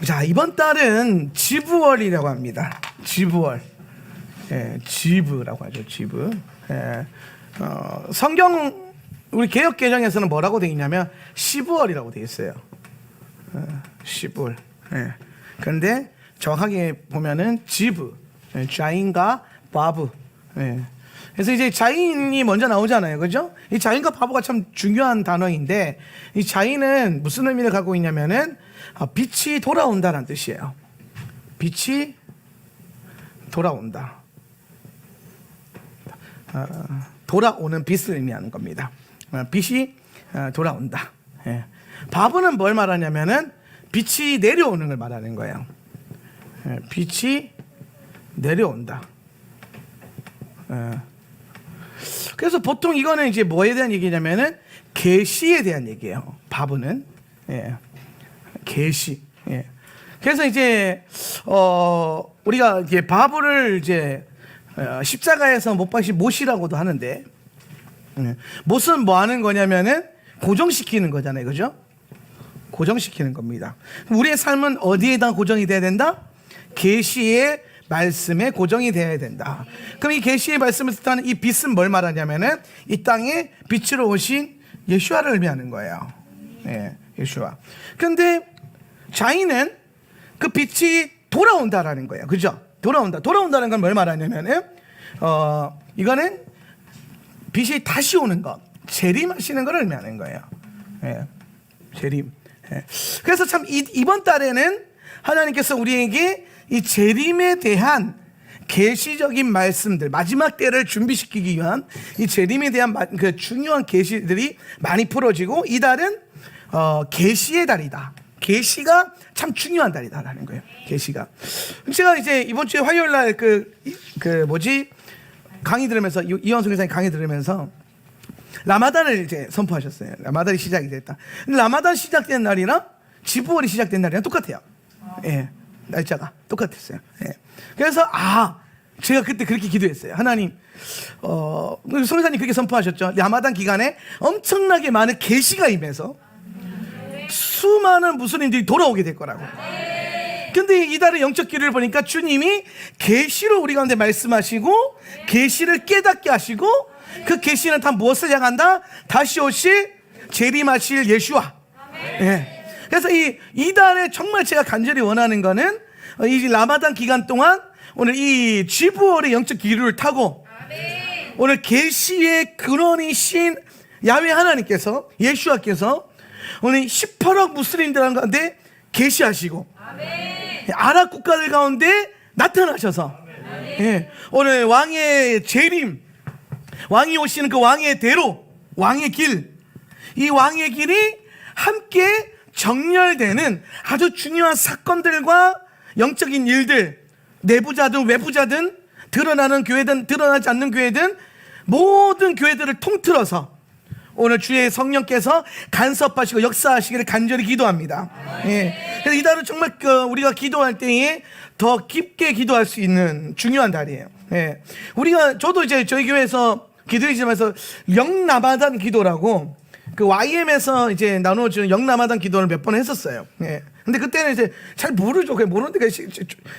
자, 이번 달은 지브월이라고 합니다. 지브월. 예, 지브라고 하죠. 지브. 예, 성경 우리 개역 개정에서는 뭐라고 되어 있냐면 시브월이라고 되어 있어요. 시브월. 예. 그런데 정확하게 보면은 지브, 예, 자인과 바브. 예. 그래서 이제 자인이 먼저 나오잖아요, 그죠? 이 자인과 바보가 참 중요한 단어인데, 이 자인은 무슨 의미를 갖고 있냐면은 빛이 돌아온다는 뜻이에요. 빛이 돌아온다. 돌아오는 빛을 의미하는 겁니다. 빛이 돌아온다. 예. 바보는 뭘 말하냐면은 빛이 내려오는 걸 말하는 거예요. 예. 빛이 내려온다. 예. 그래서 보통 이거는 이제 뭐에 대한 얘기냐면은 계시에 대한 얘기예요. 바보는. 예. 계시. 예. 그래서 이제 우리가 이제 바보를 이제 십자가에서 못 박힌 못이라고도 하는데, 못은 뭐 하는 거냐면은 고정시키는 거잖아요, 그죠? 고정시키는 겁니다. 우리의 삶은 어디에다 고정이 돼야 된다? 계시의 말씀에 고정이 되어야 된다. 그럼 이 계시의 말씀을 뜻하는 이 빛은 뭘 말하냐면은 이 땅에 빛으로 오신 예수와를 의미하는 거예요. 예, 예수와. 그런데 자인은 그 빛이 돌아온다라는 거예요. 그죠? 돌아온다는 건 뭘 말하냐면은 이거는 빛이 다시 오는 것, 재림하시는 걸 의미하는 거예요. 예, 재림. 예. 그래서 참 이번 달에는 하나님께서 우리에게 이 재림에 대한 계시적인 말씀들, 마지막 때를 준비시키기 위한 이 재림에 대한 그 중요한 계시들이 많이 풀어지고, 이 달은 계시의 달이다. 계시가 참 중요한 달이다라는 거예요. 계시가. 제가 이제 이번 주에 화요일 날 강의 들으면서 이원성 회장님 강의 들으면서 라마단을 이제 선포하셨어요. 라마단이 시작이 됐다. 근데 라마단 시작된 날이랑 지브월이 시작된 날이랑 똑같아요. 예. 날짜가 똑같았어요. 예. 그래서 제가 그때 그렇게 기도했어요. 하나님, 성사님 그렇게 선포하셨죠. 라마단 기간에 엄청나게 많은 계시가 임해서 수많은 무슬림들이 돌아오게 될 거라고. 근데 이 달의 영적 기류를 보니까 주님이 계시로 우리 가운데 말씀하시고 계시를 깨닫게 하시고, 그 계시는 다 무엇을 향한다? 다시 오실 재림하실 예수와. 예. 그래서 이 달에 정말 제가 간절히 원하는 거는 이 라마단 기간 동안 오늘 이 지브월의 영적 기류를 타고 오늘 계시의 근원이신 야훼 하나님께서, 예수와께서 오늘 18억 무슬림들 가운데 계시하시고 아랍 국가들 가운데 나타나셔서, 예, 오늘 왕의 재림, 왕이 오시는 그 왕의 대로, 왕의 길, 이 왕의 길이 함께 정렬되는 아주 중요한 사건들과 영적인 일들, 내부자든 외부자든, 드러나는 교회든 드러나지 않는 교회든 모든 교회들을 통틀어서 오늘 주의 성령께서 간섭하시고 역사하시기를 간절히 기도합니다. 예. 그래서 이 달은 정말 우리가 기도할 때에 더 깊게 기도할 수 있는 중요한 달이에요. 예. 저도 이제 저희 교회에서 기도해지면서 영라마단 기도라고 그 YM에서 이제 나눠주는 영라마단 기도를 몇 번 했었어요. 예. 근데 그때는 이제 잘 모르죠. 그냥 모르는데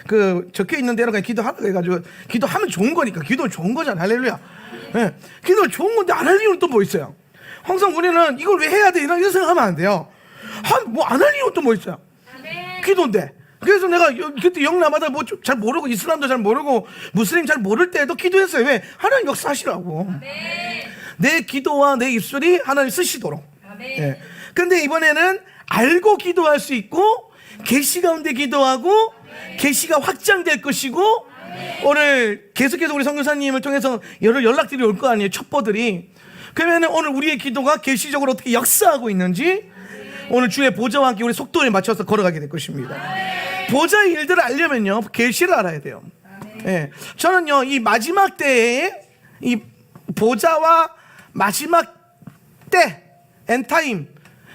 그 적혀 있는 대로 그냥 기도하라고 해가지고, 기도하면 좋은 거니까. 기도는 좋은 거잖아. 할렐루야. 예. 기도는 좋은 건데 안 할 이유는 또 뭐 있어요? 항상 우리는 이걸 왜 해야 돼? 이런 생각하면 안 돼요. 뭐 안 할 이유는 또 뭐 있어요? 기도인데. 그래서 내가 그때 영라마단 뭐 잘 모르고, 이슬람도 잘 모르고, 무슬림 잘 모를 때도 기도했어요. 왜? 하나님 역사하시라고. 내 기도와 내 입술이 하나님 쓰시도록. 예. 근데 이번에는 알고 기도할 수 있고, 계시 가운데 기도하고, 계시가 확장될 것이고, 오늘 계속해서 우리 선교사님을 통해서 여러 연락들이 올 거 아니에요, 첩보들이. 그러면 오늘 우리의 기도가 계시적으로 어떻게 역사하고 있는지 오늘 주의 보좌와 함께 우리 속도에 맞춰서 걸어가게 될 것입니다. 보좌의 일들을 알려면요, 계시를 알아야 돼요. 예. 저는요, 이 마지막 때에 이 보좌와 마지막 때, 엔타임,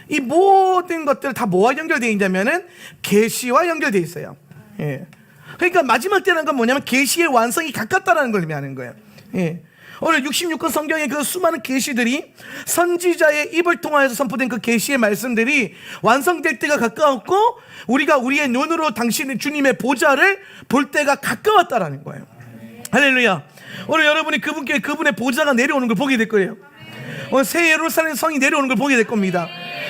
이 모든 것들 다 뭐와 연결되어 있냐면은 계시와 연결되어 있어요. 예. 그러니까 마지막 때라는 건 뭐냐면 계시의 완성이 가깝다라는 걸 의미하는 거예요. 예. 오늘 66권 성경의 그 수많은 계시들이 선지자의 입을 통하여서 선포된 그 계시의 말씀들이 완성될 때가 가까웠고, 우리가 우리의 눈으로 당신의 주님의 보좌를 볼 때가 가까웠다라는 거예요. 할렐루야. 오늘 여러분이 그분의 보좌가 내려오는 걸 보게 될 거예요. 오늘 새 예루살렘 성이 내려오는 걸 보게 될 겁니다.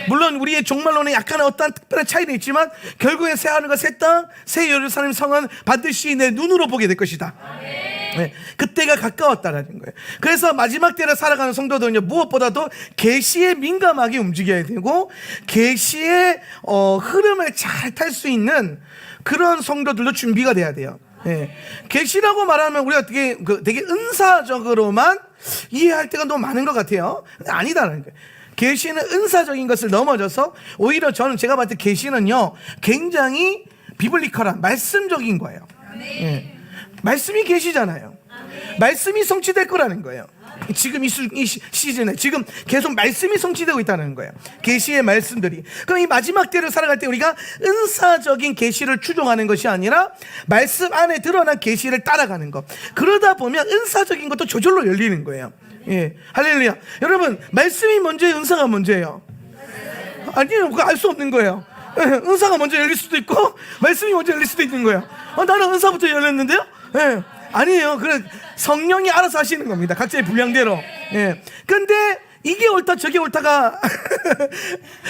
물론 우리의 종말론에 약간의 어떠한 특별한 차이는 있지만 결국에 새 하늘과 새 땅, 새 예루살렘 성은 반드시 내 눈으로 보게 될 것이다. 네, 그때가 가까웠다라는 거예요. 그래서 마지막 때를 살아가는 성도들은요, 무엇보다도 계시에 민감하게 움직여야 되고 계시의 흐름을 잘 탈 수 있는 그런 성도들도 준비가 돼야 돼요. 예. 계시라고 말하면 우리가 되게 은사적으로만 이해할 때가 너무 많은 것 같아요. 아니다라는 거예요. 계시는 은사적인 것을 넘어져서 오히려 제가 봤을 때 계시는요, 굉장히 비블리컬한 말씀적인 거예요. 예. 말씀이 계시잖아요. 말씀이 성취될 거라는 거예요. 지금 이 시즌에 지금 계속 말씀이 성취되고 있다는 거예요. 계시의 말씀들이. 그럼 이 마지막 때를 살아갈 때 우리가 은사적인 계시를 추종하는 것이 아니라 말씀 안에 드러난 계시를 따라가는 것. 그러다 보면 은사적인 것도 저절로 열리는 거예요. 예, 할렐루야. 여러분, 말씀이 먼저예요, 은사가 먼저예요? 아니에요. 그거 알 수 없는 거예요. 예, 은사가 먼저 열릴 수도 있고 말씀이 먼저 열릴 수도 있는 거예요. 나는 은사부터 열렸는데요? 예, 아니에요. 그래, 성령이 알아서 하시는 겁니다. 각자의 분량대로. 예. 근데 이게 옳다 저게 옳다가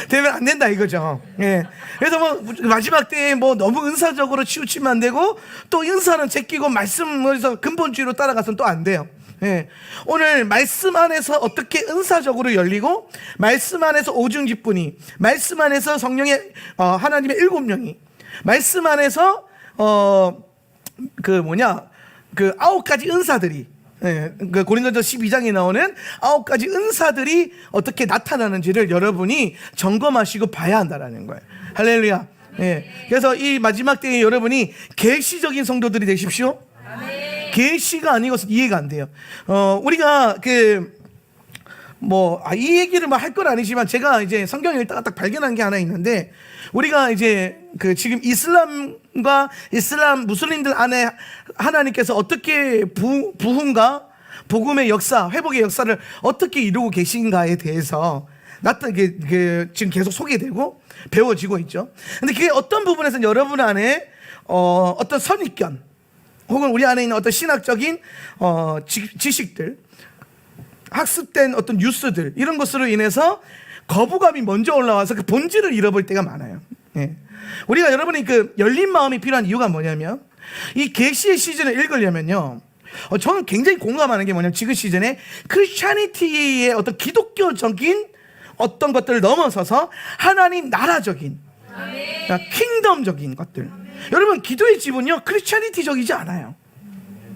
되면 안 된다 이거죠. 예. 그래서 뭐 마지막 때에 뭐 너무 은사적으로 치우치면 안 되고, 또 은사는 제끼고 말씀에서 근본주의로 따라가서는 또 안 돼요. 예. 오늘 말씀 안에서 어떻게 은사적으로 열리고, 말씀 안에서 오중직분이, 말씀 안에서 성령의 하나님의 7명이, 말씀 안에서 그 9가지 은사들이, 예, 그 고린도전서 12장에 나오는 9가지 은사들이 어떻게 나타나는지를 여러분이 점검하시고 봐야 한다라는 거예요. 할렐루야. 예. 그래서 이 마지막 때에 여러분이 계시적인 성도들이 되십시오. 계시가 아니고서 이해가 안 돼요. 우리가 이 얘기를 할 건 아니지만 제가 이제 성경을 읽다가 딱 발견한 게 하나 있는데, 우리가 이제 지금 이슬람과 무슬림들 안에 하나님께서 어떻게 부흥과 복음의 역사, 회복의 역사를 어떻게 이루고 계신가에 대해서 지금 계속 소개되고 배워지고 있죠. 근데 그게 어떤 부분에서는 여러분 안에 어떤 선입견, 혹은 우리 안에 있는 어떤 신학적인 지식들, 학습된 어떤 뉴스들, 이런 것으로 인해서 거부감이 먼저 올라와서 그 본질을 잃어볼 때가 많아요. 예. 우리가 여러분이 열린 마음이 필요한 이유가 뭐냐면, 이 계시의 시즌을 읽으려면요, 저는 굉장히 공감하는 게 뭐냐면, 지금 시즌에 크리스찬리티의 어떤 기독교적인 어떤 것들을 넘어서서 하나님 나라적인, 킹덤적인 것들. 여러분, 기도의 집은요, 크리스찬리티적이지 않아요.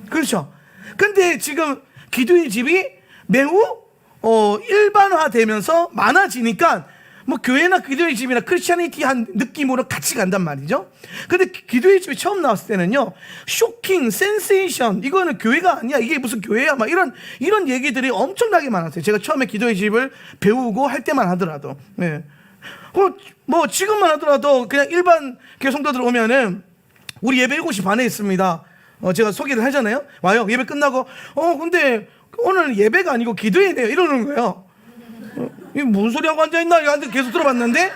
그렇죠? 근데 지금 기도의 집이 매우 일반화되면서 많아지니까 뭐 교회나 기도의 집이나 크리스찬리티한 느낌으로 같이 간단 말이죠. 근데 기도의 집이 처음 나왔을 때는요, 쇼킹, 센세이션, 이거는 교회가 아니야, 이게 무슨 교회야, 막 이런 얘기들이 엄청나게 많았어요. 제가 처음에 기도의 집을 배우고 할 때만 하더라도. 네. 뭐 지금만 하더라도 그냥 일반 교회 성도들 오면은 우리 예배 7시 반에 있습니다. 제가 소개를 하잖아요. 와요. 예배 끝나고 근데 오늘 예배가 아니고 기도회네요, 이러는 거예요. 이게 무슨 소리 하고 앉아있나? 이거 계속 들어봤는데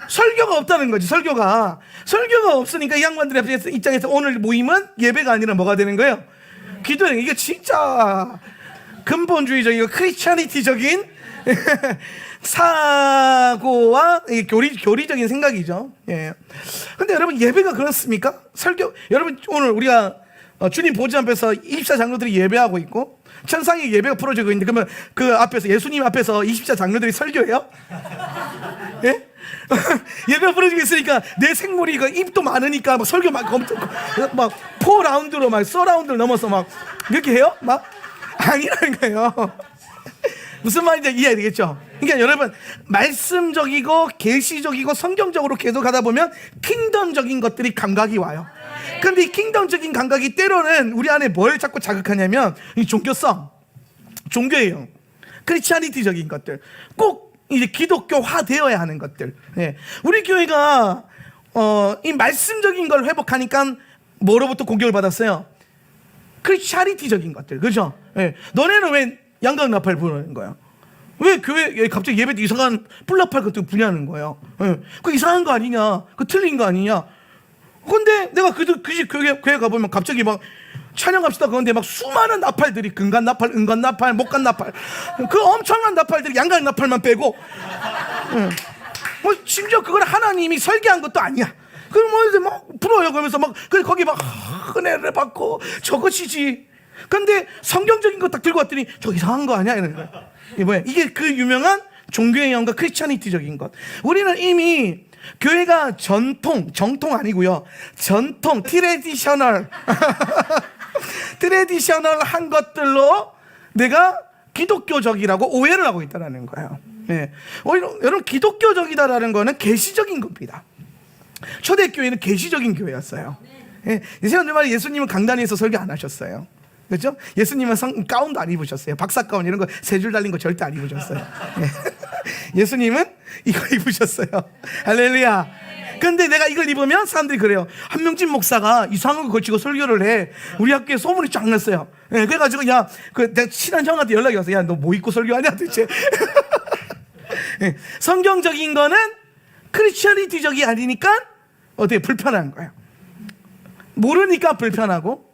설교가 없다는 거지. 설교가 없으니까 이 양반들의 입장에서 오늘 모임은 예배가 아니라 뭐가 되는 거예요? 기도회. 이게 진짜 근본주의적이고 크리스찬리티적인 사고와 교리적인 생각이죠. 예. 근데 여러분, 예배가 그렇습니까? 여러분, 오늘 우리가 주님 보좌 앞에서 24 장로들이 예배하고 있고 천상의 예배가 풀어지고 있는데, 그러면 그 앞에서, 예수님 앞에서 24 장로들이 설교해요? 예? 예배가 풀어지고 있으니까 내 생물이 입도 많으니까 막 설교 막 4라운드로 막 서라운드를 넘어서 막 이렇게 해요? 막 아니라는 거예요. 무슨 말인지 이해되겠죠? 그러니까 여러분, 말씀적이고 계시적이고 성경적으로 계속 가다 보면 킹덤적인 것들이 감각이 와요. 근데 이 킹덤적인 감각이 때로는 우리 안에 뭘 자꾸 자극하냐면 이 종교성, 종교예요. 크리스찬리티적인 것들, 꼭 이제 기독교화 되어야 하는 것들. 예. 우리 교회가 이 말씀적인 걸 회복하니까 뭐로부터 공격을 받았어요? 크리스찬리티적인 것들, 그죠? 예. 너네는 왜 양각나팔 부르는 거야? 왜 교회에 갑자기 예배 때 이상한 뿔나팔 같은 거 부냐는 거예요? 예. 그 이상한 거 아니냐? 그 틀린 거 아니냐? 근데 내가 그집 교회 가보면 갑자기 막 찬양합시다 그런데 막 수많은 나팔들이 근간 나팔, 은간 나팔, 목간 나팔, 그 엄청난 나팔들이 양각 나팔만 빼고, 뭐 심지어 그걸 하나님이 설계한 것도 아니야. 그럼 뭐 이제 막 불어요 그러면서 막 거기 막 은혜를 받고 저것이지. 근데 성경적인 거 딱 들고 왔더니 저 이상한 거 아니야 이러는 거야. 이게 뭐야? 이게 그 유명한 종교의 영과 크리스찬리티적인 것. 우리는 이미 교회가 정통 아니고요. 전통, 트레디셔널 한 것들로 내가 기독교적이라고 오해를 하고 있다는 거예요. 네. 여러분 기독교적이다라는 거는 계시적인 겁니다. 초대교회는 계시적인 교회였어요. 네. 예수님 말에 예수님은 강단에서 설교 안 하셨어요. 그렇죠? 예수님은 가운도 안 입으셨어요. 박사 가운 이런 거 세 줄 달린 거 절대 안 입으셨어요. 네. 예수님은 이거 입으셨어요. 할렐루야. 근데 내가 이걸 입으면 사람들이 그래요. 한명진 목사가 이상한 거 걸치고 설교를 해. 우리 학교에 소문이 쫙 났어요. 네, 그래가지고 내가 친한 형한테 연락이 왔어요. 야, 너 뭐 입고 설교하냐 도대체. 네, 성경적인 거는 크리스찬리티적이 아니니까 어떻게 불편한 거예요. 모르니까 불편하고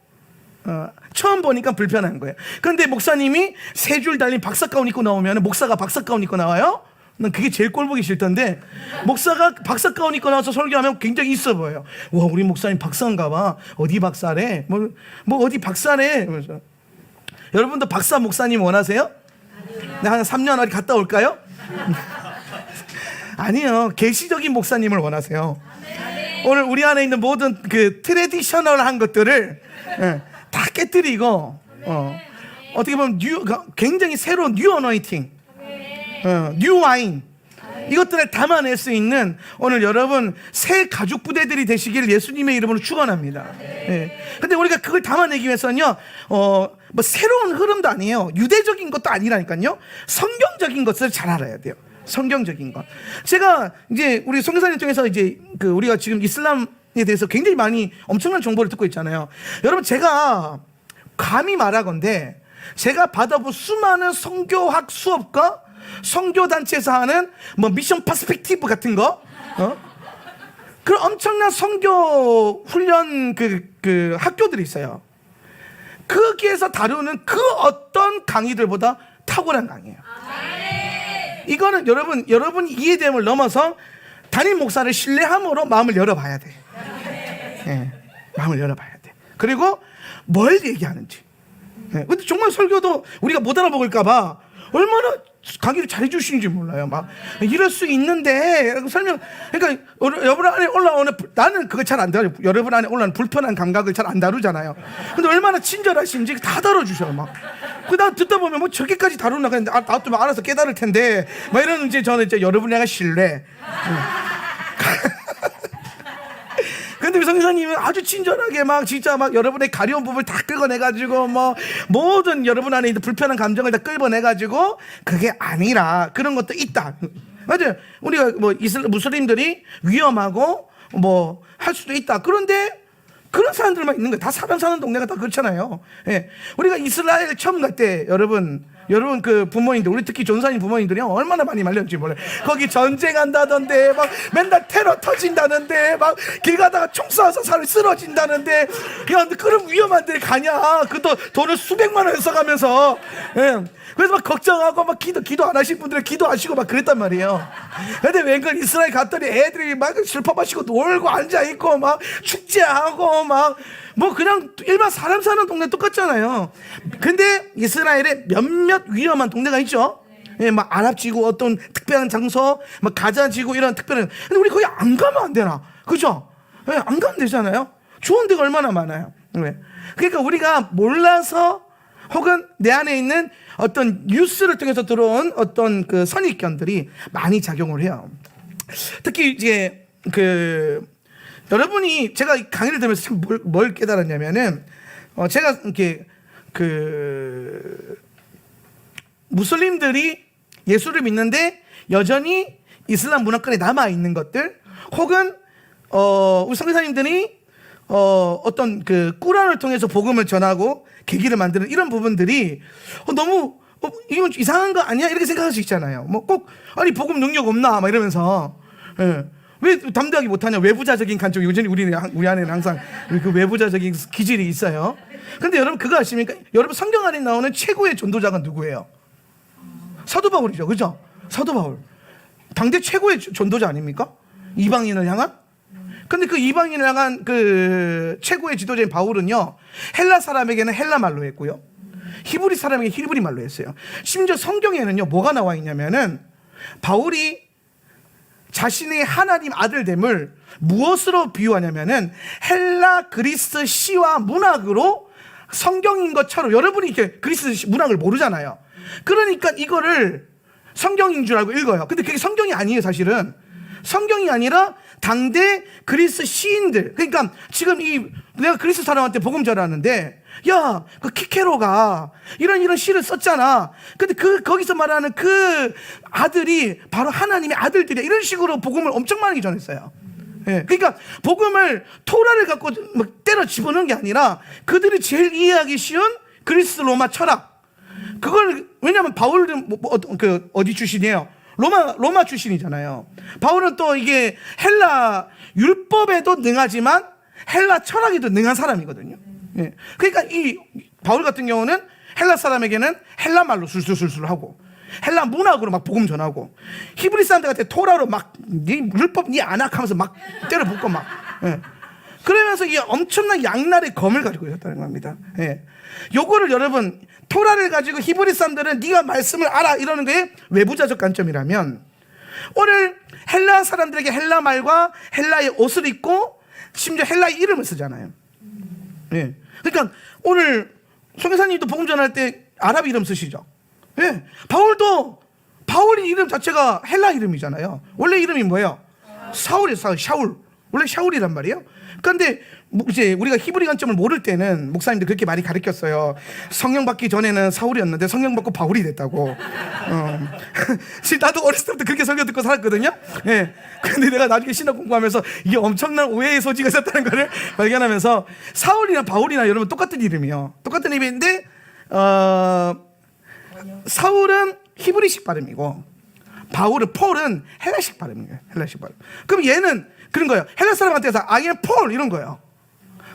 처음 보니까 불편한 거예요. 그런데 목사님이 세 줄 달린 박사 가운 입고 나오면 목사가 박사 가운 입고 나와요? 난 그게 제일 꼴보기 싫던데 목사가 박사 가운 입고 나와서 설교하면 굉장히 있어 보여요. 와, 우리 목사님 박사인가 봐. 어디 박사래? 뭐 어디 박사래? 그러면서. 여러분도 박사 목사님 원하세요? 네, 한 3년 어디 갔다 올까요? 아니요. 계시적인 목사님을 원하세요. 오늘 우리 안에 있는 모든 그 트레디셔널한 것들을 다 깨뜨리고 어떻게 보면 굉장히 새로운 뉴 어너인팅, 뉴 와인 이것들을 담아낼 수 있는 오늘 여러분 새 가죽 부대들이 되시길 예수님의 이름으로 축원합니다. 근데 우리가 그걸 담아내기 위해서는요 뭐 새로운 흐름도 아니에요. 유대적인 것도 아니라니까요. 성경적인 것을 잘 알아야 돼요. 성경적인 것. 제가 이제 우리 선교사님 통해서 이제 그 우리가 지금 이슬람에 대해서 굉장히 많이 엄청난 정보를 듣고 있잖아요. 여러분 제가 감히 말하건대 제가 받아본 수많은 성교학 수업과 성교단체에서 하는 뭐 미션 퍼스펙티브 같은 거, 그런 엄청난 성교 훈련 그 학교들이 있어요. 거기에서 다루는 그 어떤 강의들보다 탁월한 강의예요. 이거는 여러분 이해됨을 넘어서 담임 목사를 신뢰함으로 마음을 열어봐야 돼. 네, 마음을 열어봐야 돼. 그리고 뭘 얘기하는지. 네, 근데 정말 설교도 우리가 못 알아먹을까봐 얼마나 강의를 잘해주시는지 몰라요. 막 이럴 수 있는데 설명. 그러니까 여러분 안에 올라오는 나는 그걸 잘 안 다루. 여러분 안에 올라오는 불편한 감각을 잘 안 다루잖아요. 근데 얼마나 친절하신지 다 다뤄주셔 막. 나 듣다 보면 뭐 저기까지 다루나 그랬는데 나도 막 알아서 깨달을 텐데 막 이런 이제 저는 이제 여러분이 약간 신뢰. 근데 성교사님은 아주 친절하게 막 진짜 막 여러분의 가려운 부분을 다 끌어내가지고 뭐 모든 여러분 안에 있는 불편한 감정을 다 끌어내가지고 그게 아니라 그런 것도 있다. 맞아요. 우리가 뭐 무슬림들이 위험하고 뭐 할 수도 있다. 그런데 그런 사람들만 있는 거예요. 다 사람 사는 동네가 다 그렇잖아요. 예. 우리가 이스라엘 처음 갈 때 여러분 그 부모님들, 우리 특히 전사님 부모님들이 얼마나 많이 말렸는지 몰라요. 거기 전쟁한다던데 막 맨날 테러 터진다는데 막 길 가다가 총 쏴서 사람이 쓰러진다는데 야, 그런 위험한 데 가냐? 그것도 돈을 수백만 원 써가면서. 예. 그래서 막 걱정하고 막 기도 안 하신 분들은 기도하시고 막 그랬단 말이에요. 근데 웬걸 이스라엘 갔더니 애들이 막 슬퍼 마시고 놀고 앉아있고 막 축제하고 막 뭐 그냥 일반 사람 사는 동네 똑같잖아요. 근데 이스라엘에 몇몇 위험한 동네가 있죠. 예, 막 아랍지구 어떤 특별한 장소, 막 가자지구 이런 특별한. 근데 우리 거기 안 가면 안 되나? 그죠? 예, 안 가면 되잖아요. 좋은 데가 얼마나 많아요. 예. 그러니까 우리가 몰라서 혹은 내 안에 있는 어떤 뉴스를 통해서 들어온 어떤 그 선입견들이 많이 작용을 해요. 특히 이제 여러분이 제가 강의를 들으면서 참 뭘 깨달았냐면은 제가 이렇게 무슬림들이 예수를 믿는데 여전히 이슬람 문화권에 남아 있는 것들, 혹은 우리 선교사님들이 어떤 그 꾸란을 통해서 복음을 전하고 계기를 만드는 이런 부분들이 너무 이건 이상한 거 아니야? 이렇게 생각할 수 있잖아요. 뭐 꼭 아니 복음 능력 없나? 막 이러면서 왜 담대하게 못하냐? 외부자적인 관점. 여전히 우리 안에는 항상 그 외부자적인 기질이 있어요. 근데 여러분 그거 아십니까? 여러분 성경 안에 나오는 최고의 전도자가 누구예요? 사도 바울이죠, 그죠? 사도 바울 당대 최고의 전도자 아닙니까? 이방인을 향한. 근데 그 이방인을 향한 그 최고의 지도자인 바울은요, 헬라 사람에게는 헬라 말로 했고요, 히브리 사람에게 히브리 말로 했어요. 심지어 성경에는요 뭐가 나와 있냐면은 바울이 자신의 하나님 아들됨을 무엇으로 비유하냐면은 헬라 그리스 시와 문학으로 성경인 것처럼. 여러분이 이렇게 그리스 문학을 모르잖아요. 그러니까 이거를 성경인 줄 알고 읽어요. 근데 그게 성경이 아니에요. 사실은 성경이 아니라 당대 그리스 시인들. 그러니까 지금 내가 그리스 사람한테 복음 전하는데, 야, 그 키케로가 이런 시를 썼잖아. 근데 거기서 말하는 그 아들이 바로 하나님의 아들들이야. 이런 식으로 복음을 엄청 많이 전했어요. 예. 그러니까 복음을 토라를 갖고 막 때려 집어넣은 게 아니라 그들이 제일 이해하기 쉬운 그리스 로마 철학. 그걸, 왜냐면 바울은 어디 출신이에요? 로마 출신이잖아요. 바울은 또 이게 헬라 율법에도 능하지만 헬라 철학에도 능한 사람이거든요. 예. 그러니까 이 바울 같은 경우는 헬라 사람에게는 헬라 말로 술술술술 하고, 헬라 문학으로 막 복음 전하고, 히브리 사람들한테 토라로 막 네 율법 네 안악 하면서 막 때려 붓고 막. 예. 그러면서 이 엄청난 양날의 검을 가지고 있었다는 겁니다. 예. 요거를 여러분, 토라를 가지고 히브리 사람들은 네가 말씀을 알아 이러는 게 외부자적 관점이라면, 오늘 헬라 사람들에게 헬라 말과 헬라의 옷을 입고 심지어 헬라의 이름을 쓰잖아요. 예. 그러니까 오늘 송혜사님도 복음 전할 때 아랍 이름 쓰시죠. 예. 바울이 이름 자체가 헬라 이름이잖아요. 원래 이름이 뭐예요? 사울이에요. 샤울. 원래 샤울이란 말이에요. 그런데 이제 우리가 히브리 관점을 모를 때는 목사님들 그렇게 많이 가르쳤어요. 성령 받기 전에는 사울이었는데 성령 받고 바울이 됐다고. 지금 나도 어렸을 때부터 그렇게 설교 듣고 살았거든요. 예. 근데 내가 나중에 신학 공부하면서 이게 엄청난 오해의 소지가 있었다는 것을 발견하면서, 사울이나 바울이나 여러분 똑같은 이름이에요. 똑같은 이름인데 사울은 히브리식 발음이고 폴은 헬라식 발음이에요. 헬라식 발음. 그럼 얘는 그런 거예요. 헬라 사람한테서 I am Paul 이런 거예요.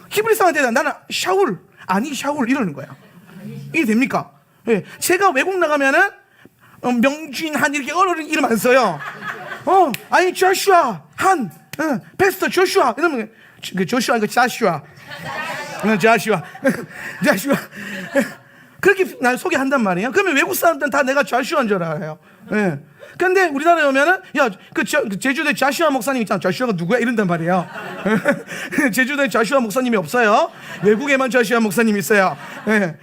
히브리 사람한테서 나는 샤울, 아니 샤울 이러는 거예요. 이게 됩니까? 예. 제가 외국 나가면은 명진한 이렇게 어려운 이름 안 써요. 아니 조슈아 한, 베스터 조슈아 이러면 그 조슈아 이거 자슈아, 자슈아. 그렇게 날 소개한단 말이에요. 그러면 외국 사람들은 다 내가 자슈아인 줄 알아요. 예. 근데 우리나라에 오면은, 야, 그 제주도에 자슈아 목사님 있잖아. 자슈아가 누구야? 이런단 말이에요. 제주도에 자슈아 목사님이 없어요. 외국에만 자슈아 목사님이 있어요. 예.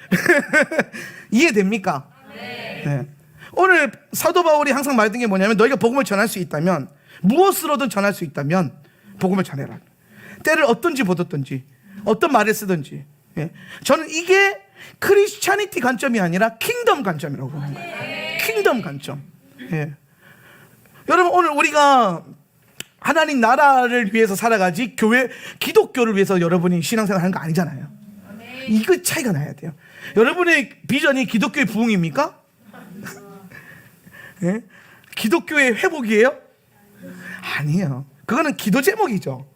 이해됩니까? 네. 오늘 사도 바울이 항상 말했던 게 뭐냐면, 너희가 복음을 전할 수 있다면, 무엇으로든 전할 수 있다면 복음을 전해라. 때를 어떤지 보든지 어떤 말을 쓰든지. 예. 저는 이게 크리스찬니티 관점이 아니라 킹덤 관점이라고 보는 거예요. 킹덤 관점. 예. 여러분, 오늘 우리가 하나님 나라를 위해서 살아가지 기독교를 위해서 여러분이 신앙생활 하는 거 아니잖아요. 이거 차이가 나야 돼요. 여러분의 비전이 기독교의 부흥입니까? 예? 기독교의 회복이에요? 아니에요. 그거는 기도 제목이죠.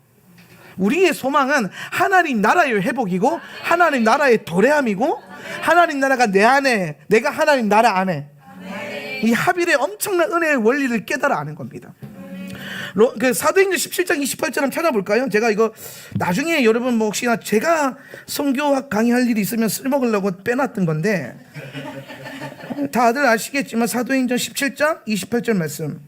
우리의 소망은 하나님 나라의 회복이고, 하나님 나라의 도래함이고, 하나님 나라가 내 안에, 내가 하나님 나라 안에, 이 합일의 엄청난 은혜의 원리를 깨달아 아는 겁니다. 그 사도행전 17장 28절 한번 찾아볼까요? 제가 이거 나중에 여러분 뭐 혹시나 제가 선교학 강의할 일이 있으면 쓸먹으려고 빼놨던 건데, 다들 아시겠지만 사도행전 17장 28절 말씀,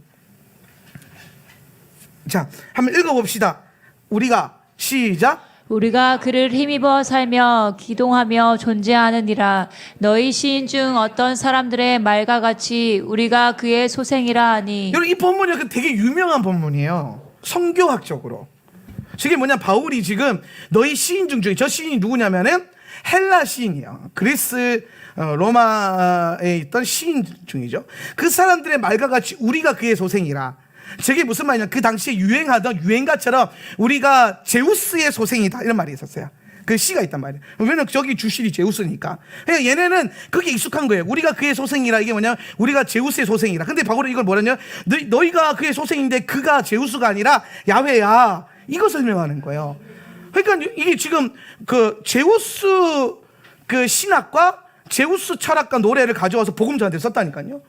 자 한번 읽어봅시다. 우리가 시작. 우리가 그를 힘입어 살며 기동하며 존재하느니라. 너희 시인 중 어떤 사람들의 말과 같이 우리가 그의 소생이라 하니. 여러분, 이 본문이 되게 유명한 본문이에요. 성교학적으로. 저게 뭐냐, 바울이 지금 너희 시인 중에, 저 시인이 누구냐면은 헬라 시인이에요. 그리스 로마에 있던 시인 중이죠. 그 사람들의 말과 같이 우리가 그의 소생이라. 저게 무슨 말이냐, 그 당시에 유행하던 유행가처럼 우리가 제우스의 소생이다 이런 말이 있었어요. 그 시가 있단 말이에요. 왜냐면 저기 주실이 제우스니까. 그러니까 얘네는 그게 익숙한 거예요. 우리가 그의 소생이라. 이게 뭐냐, 우리가 제우스의 소생이라. 근데 바울은 이걸 뭐라냐, 너희가 그의 소생인데 그가 제우스가 아니라 야훼야, 이거 설명하는 거예요. 그러니까 이게 지금 그 제우스 그 신학과 제우스 철학과 노래를 가져와서 복음자한테 썼다니까요.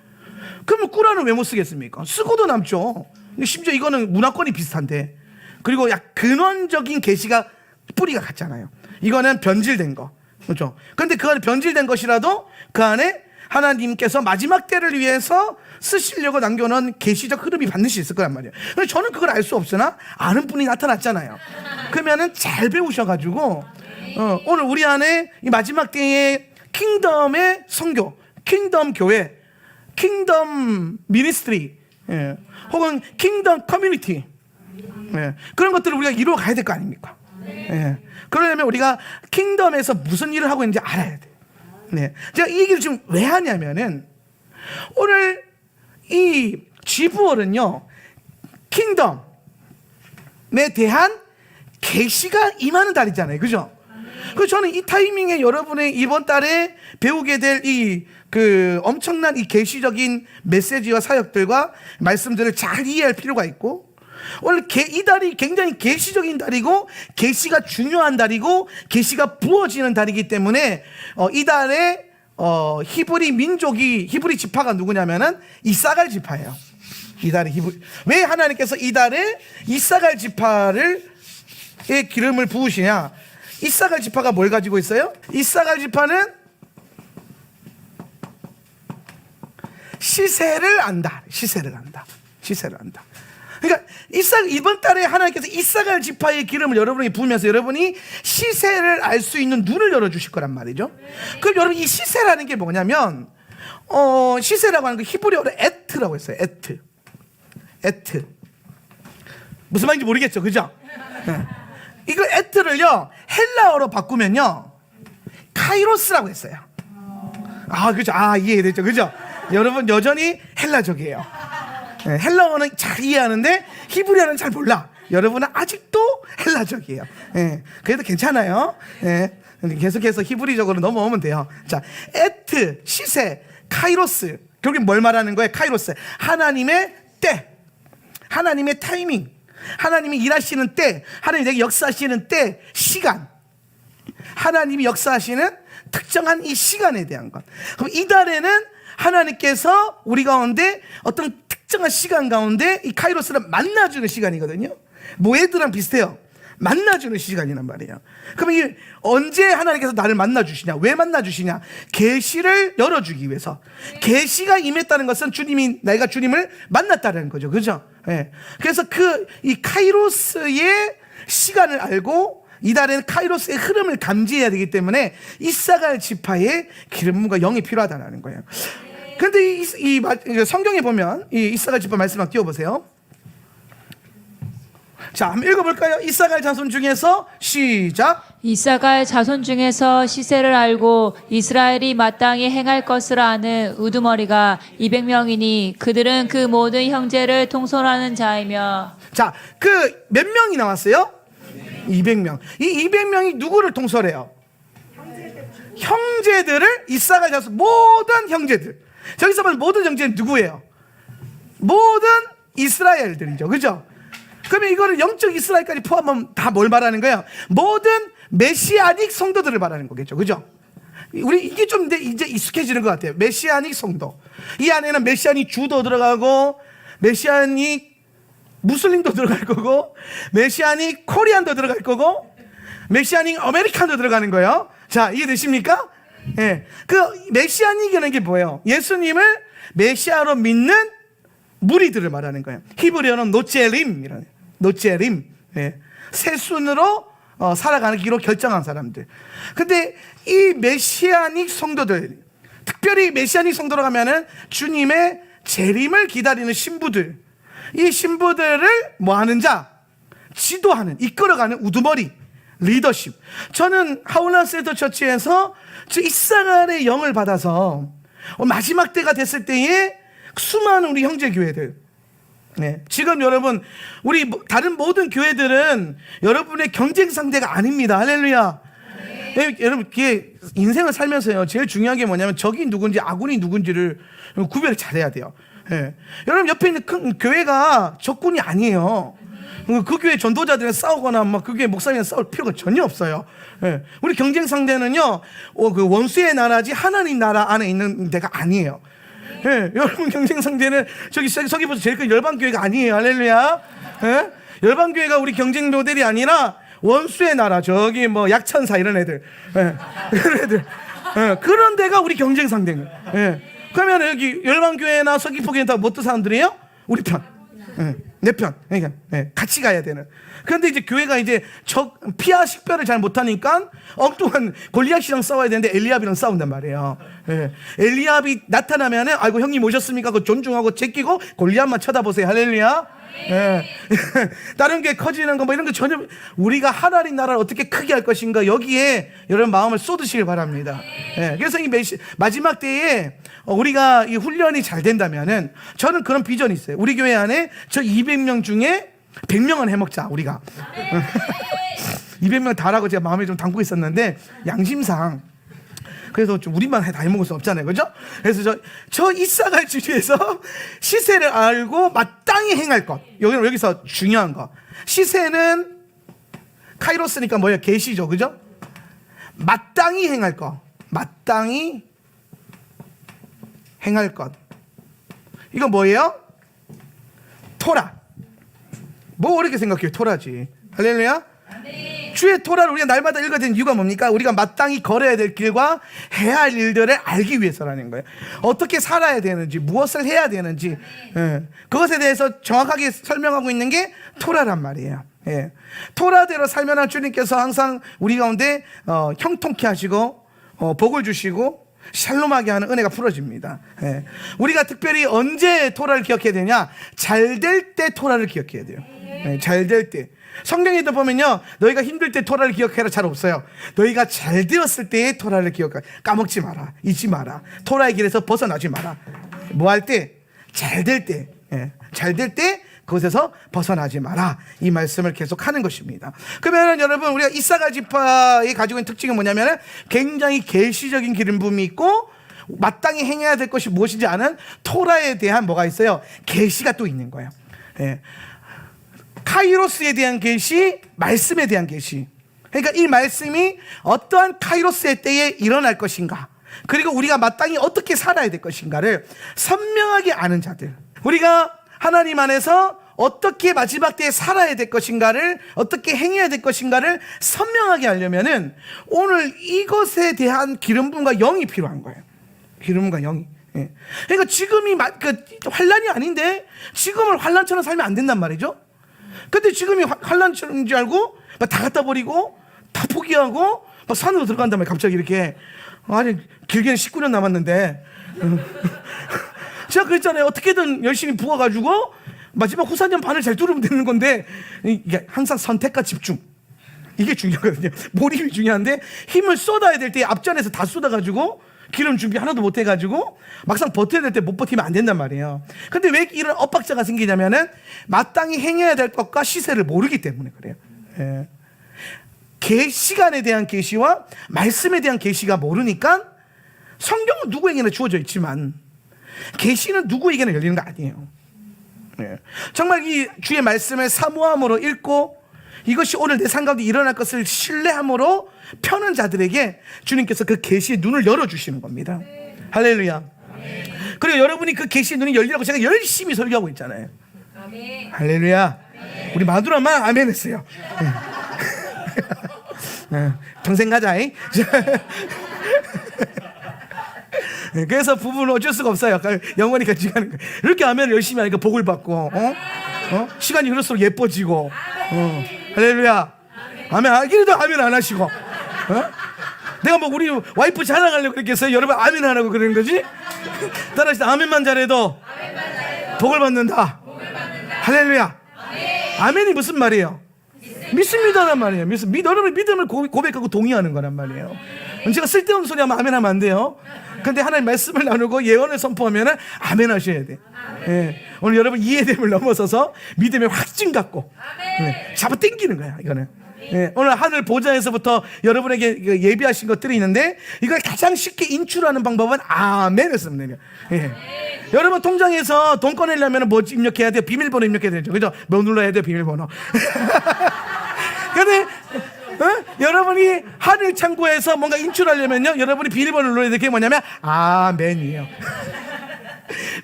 그러면 꾸라는 왜 못 쓰겠습니까? 쓰고도 남죠. 근데 심지어 이거는 문화권이 비슷한데, 그리고 약 근원적인 계시가 뿌리가 같잖아요. 이거는 변질된 거, 그렇죠? 그런데 그 안에 변질된 것이라도 그 안에 하나님께서 마지막 때를 위해서 쓰시려고 남겨놓은 계시적 흐름이 반드시 있을 거란 말이에요. 근데 저는 그걸 알 수 없으나 아는 분이 나타났잖아요. 그러면은 잘 배우셔가지고 오늘 우리 안에 이 마지막 때의 킹덤의 선교, 킹덤 교회, 킹덤 미니스트리, 혹은 킹덤 커뮤니티, 그런 것들을 우리가 이루어 가야 될 거 아닙니까? 그러려면 우리가 킹덤에서 무슨 일을 하고 있는지 알아야 돼요. 제가 이 얘기를 지금 왜 하냐면은, 오늘 이 G9월은요 킹덤에 대한 계시가 임하는 달이잖아요, 그죠? 그래서 저는 이 타이밍에 여러분의 이번 달에 배우게 될 그 엄청난 이 계시적인 메시지와 사역들과 말씀들을 잘 이해할 필요가 있고, 오늘 이 달이 굉장히 계시적인 달이고 계시가 중요한 달이고 계시가 부어지는 달이기 때문에 이 달에 히브리 민족이, 히브리 지파가 누구냐면은 이사갈 지파예요. 이 달에 왜 하나님께서 이 달에 이사갈 지파를 의 기름을 부으시냐? 이사갈 지파가 뭘 가지고 있어요? 이사갈 지파는 시세를 안다. 시세를 안다. 시세를 안다. 그러니까 이번 달에 하나님께서 이사갈 지파의 기름을 여러분에게 부으면서 여러분이 시세를 알 수 있는 눈을 열어주실 거란 말이죠. 그럼 여러분, 이 시세라는 게 뭐냐면 시세라고 하는 거 히브리어로 에트라고 했어요. 에트. 무슨 말인지 모르겠죠, 그죠? 이거 에트를요 헬라어로 바꾸면요 카이로스라고 했어요. 그죠? 이해됐죠, 그죠? 여러분 여전히 헬라적이에요. 헬라어는 잘 이해하는데 히브리어는 잘 몰라. 여러분은 아직도 헬라적이에요. 그래도 괜찮아요. 계속해서 히브리적으로 넘어오면 돼요. 자, 에트, 시세, 카이로스. 결국엔 뭘 말하는 거예요? 카이로스. 하나님의 때, 하나님의 타이밍, 하나님이 일하시는 때, 하나님이 역사하시는 때, 시간. 하나님이 역사하시는 특정한 이 시간에 대한 것. 그럼 이 달에는 하나님께서 우리 가운데 어떤 특정한 시간 가운데 이 카이로스를 만나주는 시간이거든요. 모에드랑 비슷해요. 만나주는 시간이란 말이에요. 그럼 이 언제 하나님께서 나를 만나주시냐? 왜 만나주시냐? 계시를 열어주기 위해서. 계시가 임했다는 것은 내가 주님을 만났다는 거죠, 그죠? 그래서 이 카이로스의 시간을 알고 이 달에는 카이로스의 흐름을 감지해야 되기 때문에 이사갈 지파의 기름과 영이 필요하다는 거예요. 그런데 이 성경에 보면 이 이사갈 지파 말씀 한번 띄워보세요. 자, 한번 읽어볼까요? 이사갈 자손 중에서 시작. 이사갈 자손 중에서 시세를 알고 이스라엘이 마땅히 행할 것을 아는 우두머리가 200명이니 그들은 그 모든 형제를 통솔하는 자이며. 자, 그 몇 명이 나왔어요? 200명. 이 200명이 누구를 통솔해요? 형제들을. 이사갈 자손 모든 형제들. 저기서 보면 모든 형제는 누구예요? 모든 이스라엘들이죠, 그죠? 그러면 이거를 영적 이스라엘까지 포함하면 다 뭘 말하는 거예요? 모든 메시아닉 성도들을 말하는 거겠죠, 그죠? 우리 이게 좀 이제 익숙해지는 것 같아요. 메시아닉 성도. 이 안에는 메시아닉 주도 들어가고, 메시아닉 무슬림도 들어갈 거고, 메시아닉 코리안도 들어갈 거고, 메시아닉 아메리칸도 들어가는 거예요. 자, 이해되십니까? 그 메시아닉이라는 게 뭐예요? 예수님을 메시아로 믿는 무리들을 말하는 거예요. 히브리어는 노체림이라는, 노체림. 새순으로 살아가는 길로 결정한 사람들. 근데 이 메시아닉 성도들, 특별히 메시아닉 성도로 가면은 주님의 재림을 기다리는 신부들, 이 신부들을 뭐 하는 자? 지도하는, 이끌어가는 우두머리, 리더십. 저는 하울란 센터 처치에서 이사갈의 영을 받아서 마지막 때가 됐을 때에 수많은 우리 형제 교회들, 네. 지금 여러분 우리 다른 모든 교회들은 여러분의 경쟁 상대가 아닙니다. 할렐루야. 네. 여러분 인생을 살면서요 제일 중요한 게 뭐냐면 적이 누군지 아군이 누군지를 구별을 잘해야 돼요. 네. 여러분 옆에 있는 큰 교회가 적군이 아니에요. 그 교회 전도자들이랑 싸우거나 막 그 교회 목사님이랑 싸울 필요가 전혀 없어요. 예. 우리 경쟁 상대는요, 그 원수의 나라지 하나님 나라 안에 있는 데가 아니에요. 예. 여러분 경쟁 상대는 서기부터 제일 큰 열방교회가 아니에요. 할렐루야. 예. 열방교회가 우리 경쟁 모델이 아니라 원수의 나라, 저기 뭐 약천사 이런 애들, 예. 이런 애들, 예. 그런 데가 우리 경쟁 상대인 거예요. 예. 그러면 여기 열방교회나 서기포교회 다 뭐 어떤 사람들이에요? 우리 편. 내 편. 그러니까 같이 가야 되는. 그런데 이제 교회가 이제 피하 식별을 잘 못하니까 엉뚱한 골리앗이랑 싸워야 되는데 엘리압이랑 싸운단 말이에요. 엘리압이 나타나면은 아이고 형님 오셨습니까? 그 존중하고 제끼고 골리앗만 쳐다보세요. 할렐루야. 다른 게 커지는 거 뭐 이런 거 전혀 우리가 하나님 나라를 어떻게 크게 할 것인가 여기에 여러분 마음을 쏟으시길 바랍니다. 그래서 이 마지막 때에 우리가 이 훈련이 잘 된다면은 저는 그런 비전이 있어요. 우리 교회 안에 저 200명 중에 100명은 해먹자 우리가. 200명 다라고 제가 마음에 좀 담고 있었는데 양심상 그래서 좀 우리만 다 해먹을 수 없잖아요, 그죠? 그래서 저 이사갈 주위에서 시세를 알고 마땅히 행할 것. 여기서 중요한 거. 시세는 카이로스니까 뭐예요? 계시죠, 그죠? 마땅히 행할 것. 마땅히 행할 것. 이거 뭐예요? 토라. 뭐 어렵게 생각해요? 토라지. 할렐루야. 주의 토라를 우리가 날마다 읽어야 되는 이유가 뭡니까? 우리가 마땅히 걸어야 될 길과 해야 할 일들을 알기 위해서라는 거예요. 어떻게 살아야 되는지, 무엇을 해야 되는지, 그것에 대해서 정확하게 설명하고 있는 게 토라란 말이에요. 토라대로 살면 주님께서 항상 우리 가운데 형통케 하시고 복을 주시고 샬롬하게 하는 은혜가 풀어집니다. 우리가 특별히 언제 토라를 기억해야 되냐? 잘 될 때 토라를 기억해야 돼요. 잘 될 때. 성경에도 보면요, 너희가 힘들 때 토라를 기억해라 잘 없어요. 너희가 잘 되었을 때의 토라를 기억해. 까먹지 마라, 잊지 마라. 토라의 길에서 벗어나지 마라. 뭐 할 때? 잘 될 때. 잘 될 때 그곳에서 벗어나지 마라. 이 말씀을 계속 하는 것입니다. 그러면 여러분 우리가 이사갈 지파의 가지고 있는 특징은 뭐냐면 굉장히 계시적인 기름 부음이 있고 마땅히 행해야 될 것이 무엇인지 아는 토라에 대한 뭐가 있어요? 계시가 또 있는 거예요. 카이로스에 대한 계시, 말씀에 대한 계시. 그러니까 이 말씀이 어떠한 카이로스의 때에 일어날 것인가, 그리고 우리가 마땅히 어떻게 살아야 될 것인가를 선명하게 아는 자들. 우리가 하나님 안에서 어떻게 마지막 때에 살아야 될 것인가를, 어떻게 행해야 될 것인가를 선명하게 하려면은 오늘 이것에 대한 기름 부음과 영이 필요한 거예요. 기름과 영이. 그러니까 지금이 환란이 아닌데 지금을 환란처럼 살면 안 된단 말이죠. 근데 지금이 환란인 줄 알고 막 다 갖다 버리고 다 포기하고 막 산으로 들어간단 말이에요. 갑자기 이렇게. 아니 길게는 19년 남았는데 제가 그랬잖아요. 어떻게든 열심히 부어가지고 마지막 후산년 반을 잘 뚫으면 되는 건데, 이게 항상 선택과 집중, 이게 중요하거든요. 몰입이 중요한데 힘을 쏟아야 될 때 앞전에서 다 쏟아가지고 기름 준비 하나도 못 해가지고 막상 버텨야 될 때 못 버티면 안 된단 말이에요. 근데 왜 이런 엇박자가 생기냐면은 마땅히 행해야 될 것과 시세를 모르기 때문에 그래요. 시간에 대한 계시와 말씀에 대한 계시가 모르니까 성경은 누구에게나 주어져 있지만 계시는 누구에게나 열리는 거 아니에요. 정말 이 주의 말씀을 사모함으로 읽고 이것이 오늘 내 삶 가운데 일어날 것을 신뢰함으로 펴는 자들에게 주님께서 그 계시의 눈을 열어주시는 겁니다. 할렐루야. 그리고 여러분이 그 계시의 눈이 열리라고 제가 열심히 설교하고 있잖아요. 할렐루야. 우리 마누라만 아멘 했어요. 평생 가자. 그래서 부부는 어쩔 수가 없어요. 영원히 같이 가는 거예요. 이렇게 아멘을 열심히 하니까 복을 받고 시간이 흐를수록 예뻐지고. 할렐루야. 아멘. 그래도 아멘 안 하시고. 내가 뭐 우리 와이프 자랑하려고 그렇게 해서 여러분 아멘 하라고 그러는 거지? 따라서 아멘만 잘해도 복을 받는다. 할렐루야. 아멘이 무슨 말이에요? 믿습니다란 말이에요. 여러분의 믿음을 고백하고 동의하는 거란 말이에요. 제가 쓸데없는 소리 하면 아멘 하면 안 돼요. 근데 하나님 말씀을 나누고 예언을 선포하면 아멘 하셔야 돼. 예. 오늘 여러분 이해됨을 넘어서서 믿음의 확증 갖고 잡아 당기는 거야 이거는. 예. 오늘 하늘 보좌에서부터 여러분에게 예비하신 것들이 있는데 이걸 가장 쉽게 인출하는 방법은 아멘을 쓰면 돼요. 예. 여러분 통장에서 돈 꺼내려면 뭐 입력해야 돼요? 비밀번호 입력해야 되죠. 그죠? 뭐 눌러야 돼요? 비밀번호. 근데 여러분이 하늘 창고에서 뭔가 인출하려면요, 여러분이 비밀번호를 눌러야 될 게 뭐냐면 아멘이에요.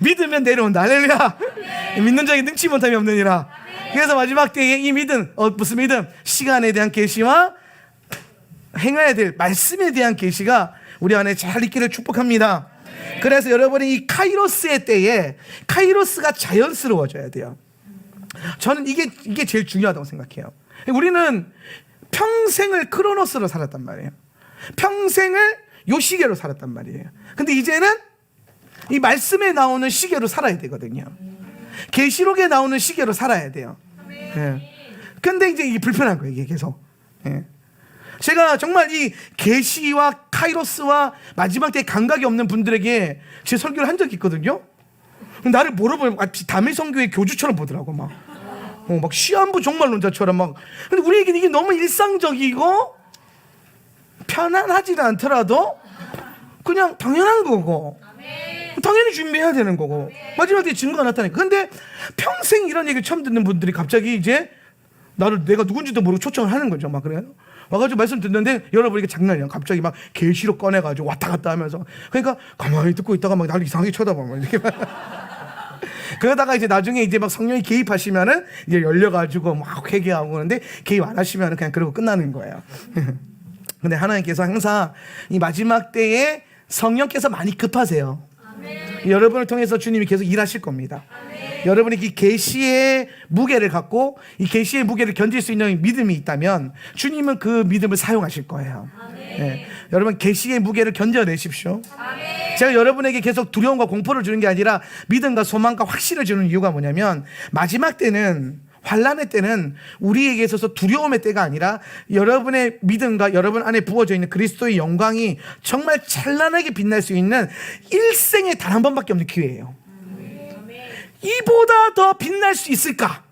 믿으면 내려온다. 할렐루야. 믿는 자에게 능치 못함이 없느니라. 그래서 마지막 때에 이 믿음, 무슨 믿음? 시간에 대한 계시와 행해야 될 말씀에 대한 계시가 우리 안에 잘 있기를 축복합니다. 그래서 여러분이 이 카이로스의 때에 카이로스가 자연스러워져야 돼요. 저는 이게 제일 중요하다고 생각해요. 우리는 평생을 크로노스로 살았단 말이에요. 평생을 요 시계로 살았단 말이에요. 근데 이제는 이 말씀에 나오는 시계로 살아야 되거든요. 계시록에 나오는 시계로 살아야 돼요. 예. 근데 이제 이게 불편한 거예요, 이게 계속. 예. 제가 정말 이 계시와 카이로스와 마지막 때 감각이 없는 분들에게 제 설교를 한 적이 있거든요. 나를 뭐로 보면 담의성교의 교주처럼 보더라고. 막 시한부 종말론자처럼 막. 근데 우리에게는 이게 너무 일상적이고 편안하지는 않더라도 그냥 당연한 거고 당연히 준비해야 되는 거고 마지막 때 증거가 나타나니까. 근데 평생 이런 얘기를 처음 듣는 분들이 갑자기 이제 내가 누군지도 모르고 초청을 하는 거죠. 막 그래요. 와가지고 말씀 듣는데 여러분 이게 장난이야. 갑자기 막 계시록 꺼내가지고 왔다 갔다 하면서 그러니까 가만히 듣고 있다가 막 나를 이상하게 쳐다봐 막 이렇게. 그러다가 이제 나중에 이제 막 성령이 개입하시면은 이제 열려가지고 막 회개하고 그러는데 개입 안 하시면은 그냥 그러고 끝나는 거예요. 근데 하나님께서 항상 이 마지막 때에 성령께서 많이 급하세요. 여러분을 통해서 주님이 계속 일하실 겁니다. 여러분이 이 계시의 무게를 갖고 이 계시의 무게를 견딜 수 있는 믿음이 있다면 주님은 그 믿음을 사용하실 거예요. 네. 여러분 계시의 무게를 견뎌내십시오. 제가 여러분에게 계속 두려움과 공포를 주는 게 아니라 믿음과 소망과 확신을 주는 이유가 뭐냐면 마지막 때는 환난의 때는 우리에게 있어서 두려움의 때가 아니라 여러분의 믿음과 여러분 안에 부어져 있는 그리스도의 영광이 정말 찬란하게 빛날 수 있는 일생에 단 한 번밖에 없는 기회예요. 이보다 더 빛날 수 있을까?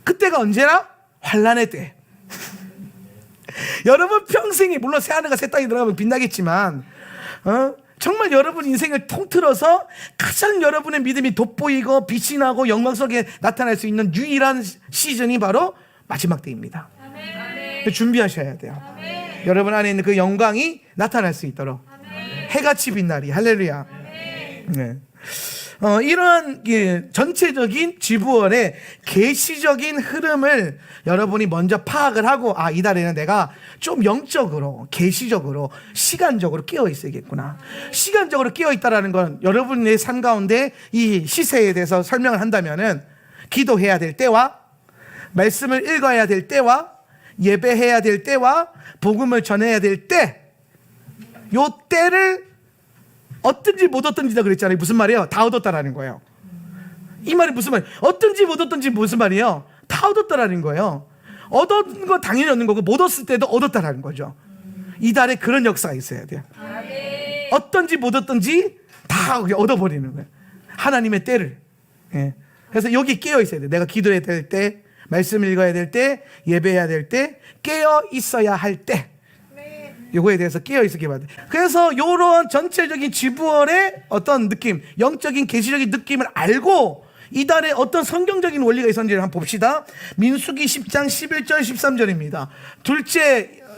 그때가 언제나? 환난의 때. 여러분 평생이 물론 새하늘과 새 땅이 들어가면 빛나겠지만 정말 여러분 인생을 통틀어서 가장 여러분의 믿음이 돋보이고 빛이 나고 영광 속에 나타날 수 있는 유일한 시즌이 바로 마지막 때입니다. 준비하셔야 돼요. 여러분 안에 있는 그 영광이 나타날 수 있도록 해같이 빛나리. 할렐루야. 네. 이러한 전체적인 지부원의 계시적인 흐름을 여러분이 먼저 파악을 하고 이달에는 내가 좀 영적으로 계시적으로 시간적으로 깨어 있어야겠구나. 시간적으로 깨어 있다라는 건 여러분의 삶 가운데 이 시세에 대해서 설명을 한다면은 기도해야 될 때와 말씀을 읽어야 될 때와 예배해야 될 때와 복음을 전해야 될 때, 요 때를 얻든지 못 얻든지다 그랬잖아요. 무슨 말이에요? 다 얻었다라는 거예요. 이 말이 무슨 말이에요? 얻든지 못 얻든지 무슨 말이에요? 다 얻었다라는 거예요. 얻은 거 당연히 얻는 거고 못 얻었을 때도 얻었다라는 거죠. 이달에 그런 역사가 있어야 돼요. 얻든지 못 얻든지 다 얻어버리는 거예요. 하나님의 때를. 예. 그래서 여기 깨어 있어야 돼요. 내가 기도해야 될 때, 말씀 읽어야 될 때, 예배해야 될 때, 깨어 있어야 할 때. 요거에 대해서 깨어 있었기 바랍니다. 그래서 요런 전체적인 지부원의 어떤 느낌, 영적인 계시적인 느낌을 알고 이달에 어떤 성경적인 원리가 있었는지를 한번 봅시다. 민수기 10장 11절 13절입니다.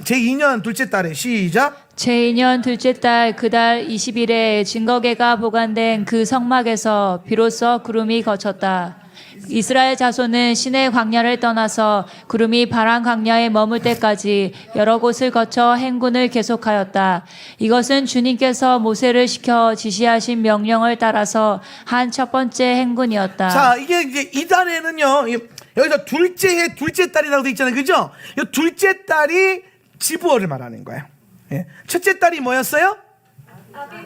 제2년 둘째 달에 시작. 제2년 둘째 달 그달 20일에 증거계가 보관된 그 성막에서 비로소 구름이 거쳤다. 이스라엘 자손은 시내 광야를 떠나서 구름이 바란 광야에 머물 때까지 여러 곳을 거쳐 행군을 계속하였다. 이것은 주님께서 모세를 시켜 지시하신 명령을 따라서 한 첫 번째 행군이었다. 자, 이게 이제 이달에는요, 여기서 둘째 달이라고 돼 있잖아요, 그죠? 이 둘째 달이 지부월을 말하는 거예요. 예. 첫째 달이 뭐였어요?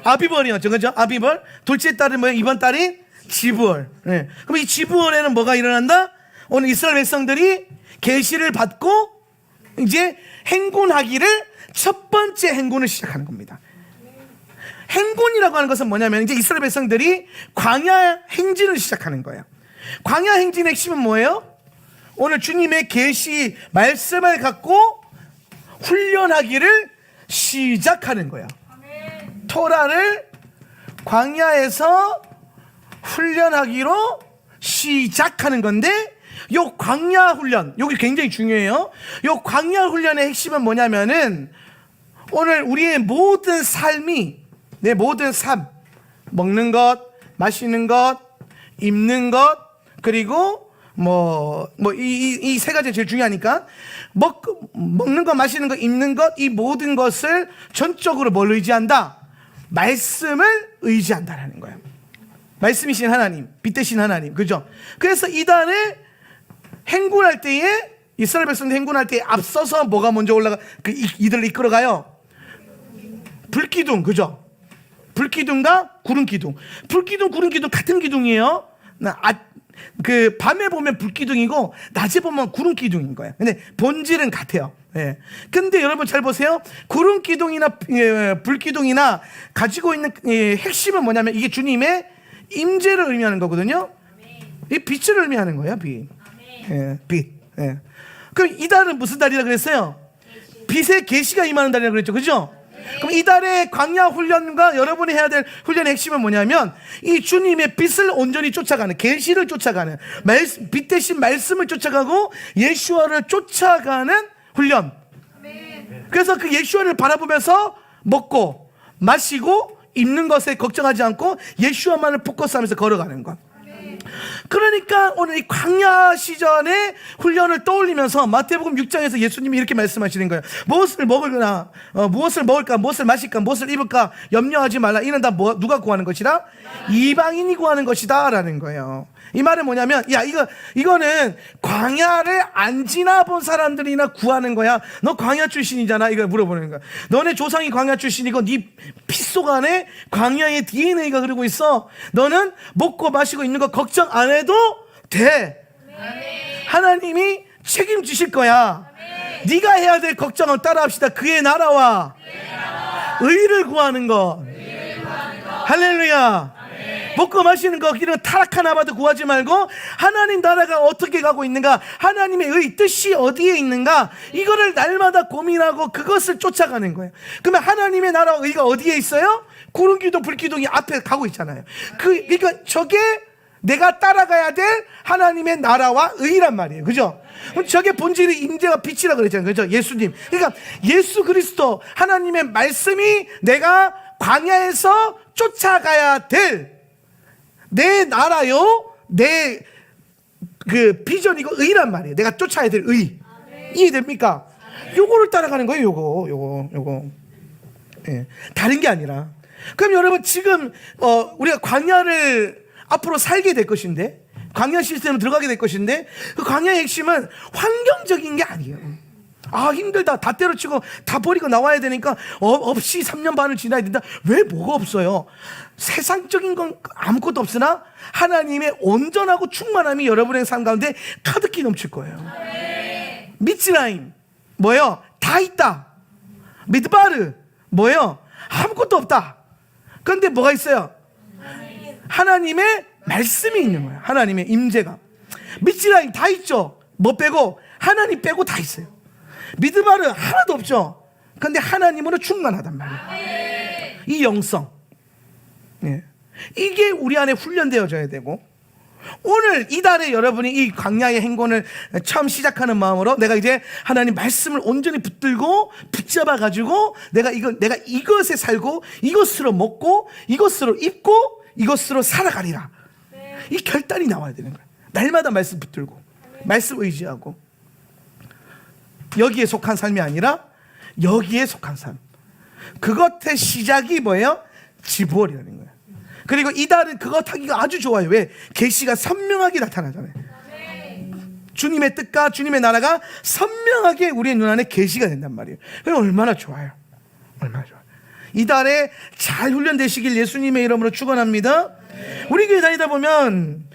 아비벌이었죠, 그죠? 아비벌. 둘째 달은 뭐예요? 이번 달이 지부월. 네. 그럼 이 지부월에는 뭐가 일어난다? 오늘 이스라엘 백성들이 계시를 받고 이제 행군하기를 첫 번째 행군을 시작하는 겁니다. 행군이라고 하는 것은 뭐냐면 이제 이스라엘 백성들이 광야 행진을 시작하는 거예요. 광야 행진의 핵심은 뭐예요? 오늘 주님의 계시 말씀을 갖고 훈련하기를 시작하는 거예요. 토라를 광야에서 훈련하기로 시작하는 건데, 요 광야 훈련, 여기 굉장히 중요해요. 요 광야 훈련의 핵심은 뭐냐면은 오늘 우리의 모든 삶이, 내 모든 삶, 먹는 것, 마시는 것, 입는 것, 그리고 이 세 가지 제일 중요하니까, 먹는 것, 마시는 것, 입는 것, 이 모든 것을 전적으로 뭘 의지한다? 말씀을 의지한다라는 거예요. 말씀이신 하나님, 빛 대신 하나님, 그죠? 그래서 이단에 행군할 때에, 이스라엘 백성들 행군할 때에 앞서서 뭐가 먼저 올라가, 이들을 이끌어가요? 불기둥, 그죠? 불기둥과 구름기둥. 불기둥, 구름기둥 같은 기둥이에요. 밤에 보면 불기둥이고 낮에 보면 구름기둥인 거예요. 근데 본질은 같아요. 예. 근데 여러분 잘 보세요. 구름기둥이나 불기둥이나 가지고 있는 핵심은 뭐냐면 이게 주님의 임재를 의미하는 거거든요. 이 빛을 의미하는 거예요. 빛. 예, 빛. 예. 그럼 이달은 무슨 달이라 그랬어요? 빛의 계시가 임하는 달이라 그랬죠. 그죠? 그럼 이달의 광야 훈련과 여러분이 해야 될 훈련의 핵심은 뭐냐면 이 주님의 빛을 온전히 쫓아가는, 계시를 쫓아가는, 빛 대신 말씀을 쫓아가고 예수와를 쫓아가는 훈련. 그래서 그 예수와를 바라보면서 먹고 마시고 입는 것에 걱정하지 않고 예수와만을 포커스하면서 걸어가는 것. 그러니까 오늘 이 광야 시절의 훈련을 떠올리면서 마태복음 6장에서 예수님이 이렇게 말씀하시는 거예요. 무엇을 먹을까, 무엇을 먹을까, 무엇을 마실까, 무엇을 입을까 염려하지 말라. 이는 다 누가 구하는 것이다? 이방인이 구하는 것이다 라는 거예요. 이 말은 뭐냐면, 야, 이거는 광야를 안 지나본 사람들이나 구하는 거야. 너 광야 출신이잖아. 이걸 물어보는 거야. 너네 조상이 광야 출신이고 네 핏속 안에 광야의 DNA가 흐르고 있어. 너는 먹고 마시고 있는 거 걱정 안 해도 돼. 하나님이 책임지실 거야. 네가 해야 될 걱정은 따라합시다. 그의 나라와 의를 구하는 것. 할렐루야. 먹고 마시는 거 이런 타락한 아바도 구하지 말고 하나님 나라가 어떻게 가고 있는가, 하나님의 의 뜻이 어디에 있는가, 이거를 날마다 고민하고 그것을 쫓아가는 거예요. 그러면 하나님의 나라와 의가 어디에 있어요? 구름기둥 불기둥이 앞에 가고 있잖아요. 그러니까 저게 내가 따라가야 될 하나님의 나라와 의란 말이에요. 그죠? 저게 본질이 임재와 빛이라 그랬잖아요. 그죠? 예수님. 그러니까 예수 그리스도 하나님의 말씀이 내가 광야에서 쫓아가야 될 내 나라요, 내 그 비전이고 의란 말이에요. 내가 쫓아야 될 의. 이해됩니까? 요거를 따라가는 거예요. 요거. 예. 다른 게 아니라. 그럼 여러분 지금 우리가 광야를 앞으로 살게 될 것인데, 광야 시스템으로 들어가게 될 것인데, 그 광야의 핵심은 환경적인 게 아니에요. 아, 힘들다. 다 때려치고 다 버리고 나와야 되니까 없이 3년 반을 지나야 된다. 왜 뭐가 없어요? 세상적인 건 아무것도 없으나 하나님의 온전하고 충만함이 여러분의 삶 가운데 가득히 넘칠 거예요. 미츠라임 뭐예요? 다 있다. 미드바르 뭐예요? 아무것도 없다. 그런데 뭐가 있어요? 하나님의 말씀이 있는 거예요. 하나님의 임재가. 미츠라임 다 있죠. 뭐 빼고? 하나님 빼고 다 있어요. 미드바르 하나도 없죠. 그런데 하나님으로 충만하단 말이에요. 이 영성, 예. 이게 우리 안에 훈련되어져야 되고, 오늘 이달에 여러분이 이 광야의 행군을 처음 시작하는 마음으로 내가 이제 하나님 말씀을 온전히 붙들고 붙잡아 가지고 내가 이것에 살고 이것으로 먹고 이것으로 입고 이것으로 살아가리라. 이 결단이 나와야 되는 거예요. 날마다 말씀 붙들고 말씀 의지하고, 여기에 속한 삶이 아니라 여기에 속한 삶. 그것의 시작이 뭐예요? 지부월이라는 거예요. 그리고 이달은 그것 하기가 아주 좋아요. 왜? 계시가 선명하게 나타나잖아요. 주님의 뜻과 주님의 나라가 선명하게 우리의 눈안에 계시가 된단 말이에요. 그럼 얼마나 좋아요. 얼마나 좋아요. 이달에 잘 훈련되시길 예수님의 이름으로 축원합니다. 우리 교회 다니다 보면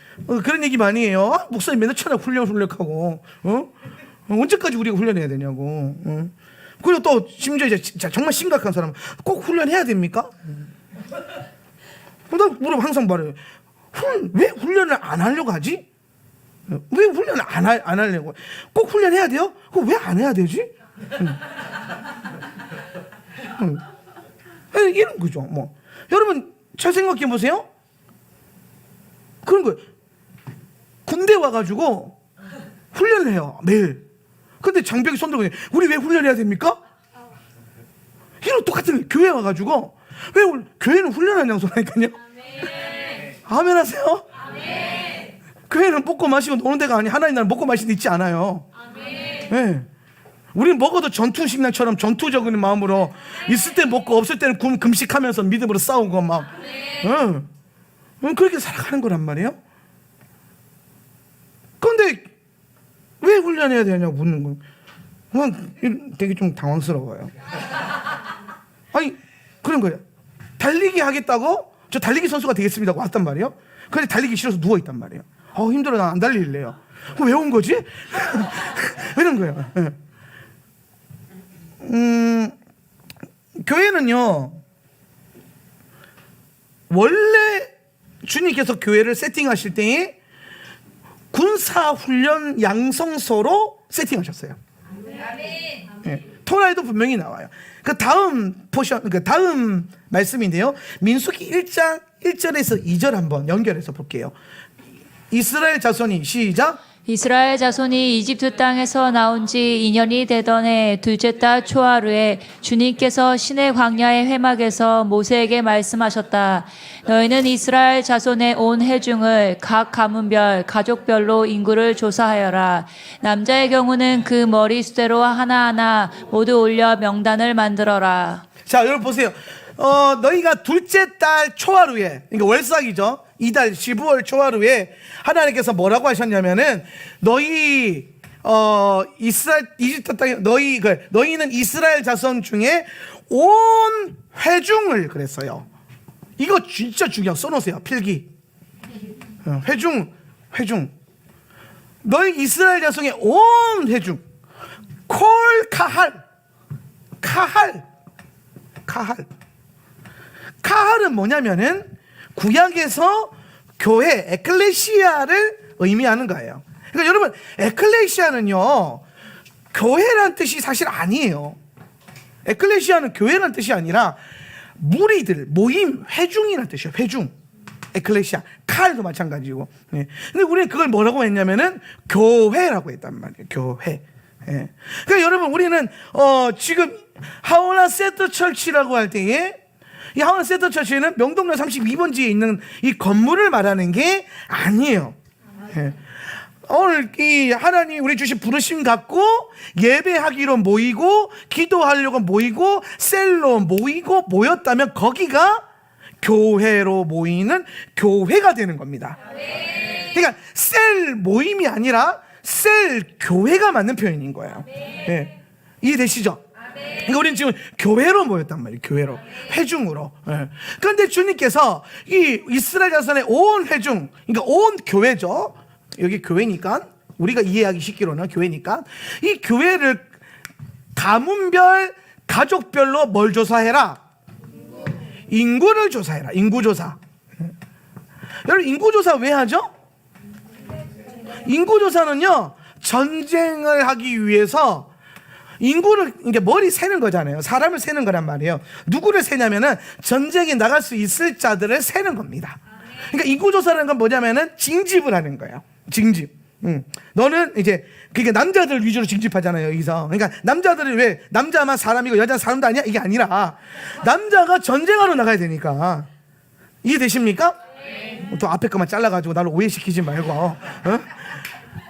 그런 얘기 많이 해요. 목사님 맨날 천하 훈련하고 언제까지 우리가 훈련해야 되냐고. 그리고 또 심지어 이제 진짜 정말 심각한 사람은 꼭 훈련해야 됩니까? 나 물어봐, 항상 말해요. 왜 훈련을 안 하려고 하지? 왜 훈련을 안 하려고? 꼭 훈련해야 돼요? 그거 왜 안 해야 되지? 이런 거죠. 뭐 여러분 잘 생각해 보세요. 그런 거예요. 군대 와가지고 훈련을 해요 매일. 근데 장벽이 손들고 우리 왜 훈련해야 됩니까? 이런 똑같은 거예요. 교회 와가지고 왜 교회는 훈련한 장소라니까요. 아멘 하세요. 아멘. 교회는 먹고 마시고 노는 데가 아니 하나님 나라는 먹고 마시는 데 있지 않아요. 아멘. 네. 우리는 먹어도 전투 식량처럼 전투적인 마음으로 있을 때 먹고 없을 때는 금식하면서 믿음으로 싸우고 막 그렇게 살아가는 거란 말이에요. 그런데 왜 훈련해야 되냐고 묻는 거예요. 되게 좀 당황스러워요. 아니 그런 거예요. 달리기 하겠다고 저 달리기 선수가 되겠습니다 왔단 말이에요. 근데 달리기 싫어서 누워있단 말이에요. 힘들어 나 안 달릴래요. 왜 온 거지? 이런 거예요. 교회는요 원래 주님께서 교회를 세팅하실 때에 군사훈련 양성소로 세팅하셨어요. 네. 토라에도 분명히 나와요. 그 다음 포션, 그 다음 말씀인데요. 민수기 1장 1절에서 2절 한번 연결해서 볼게요. 이스라엘 자손이 시작. 이스라엘 자손이 이집트 땅에서 나온 지 2년이 되던 해 둘째 달 초하루에 주님께서 시내 광야의 회막에서 모세에게 말씀하셨다. 너희는 이스라엘 자손의 온 회중을 각 가문별, 가족별로 인구를 조사하여라. 남자의 경우는 그 머리수대로 하나하나 모두 올려 명단을 만들어라. 자, 여러분 보세요. 너희가 둘째 달 초하루에, 그러니까 월삭이죠. 이달 15월 초하루에 하나님께서 뭐라고 하셨냐면은 너희 이집트 땅에 너희는 이스라엘 자손 중에 온 회중을 그랬어요. 이거 진짜 중요해요. 써놓으세요. 필기. 회중. 너희 이스라엘 자손의 온 회중. 콜 카할은 뭐냐면은 구약에서 교회 에클레시아를 의미하는 거예요. 그러니까 여러분 에클레시아는요 교회란 뜻이 사실 아니에요. 에클레시아는 교회란 뜻이 아니라 무리들, 모임, 회중이란 뜻이에요. 회중. 에클레시아. 칼도 마찬가지고. 네. 근데 우리는 그걸 뭐라고 했냐면은 교회라고 했단 말이에요. 교회. 네. 그러니까 여러분 우리는 지금 하원나 세터 철치라고 할 때에 이 하원 세터 처치는 명동로 32번지에 있는 이 건물을 말하는 게 아니에요. 예. 오늘 이 하나님 우리 주신 부르심 갖고 예배하기로 모이고 기도하려고 모이고 셀로 모이고 모였다면 거기가 교회로 모이는 교회가 되는 겁니다. 그러니까 셀 모임이 아니라 셀 교회가 맞는 표현인 거예요. 예. 이해되시죠? 그러니까 우리는 지금 교회로 모였단 말이에요. 교회로. 회중으로. 예. 그런데 주님께서 이 이스라엘 자손의 온 회중, 그러니까 온 교회죠. 여기 교회니까 우리가 이해하기 쉽기로는 교회니까 이 교회를 가문별, 가족별로 뭘 조사해라? 인구를 조사해라. 인구조사. 여러분 인구조사 왜 하죠? 인구조사는요 전쟁을 하기 위해서 인구를 이게 머리 세는 거잖아요. 사람을 세는 거란 말이에요. 누구를 세냐면은 전쟁에 나갈 수 있을 자들을 세는 겁니다. 그러니까 인구조사라는 건 뭐냐면은 징집을 하는 거예요. 징집. 너는 이제 그게 남자들 위주로 징집하잖아요. 여기서. 그러니까 남자들이 왜 남자만 사람이고 여자는 사람도 아니야? 이게 아니라 남자가 전쟁하러 나가야 되니까. 이해되십니까? 또 앞에 것만 잘라가지고 나를 오해시키지 말고.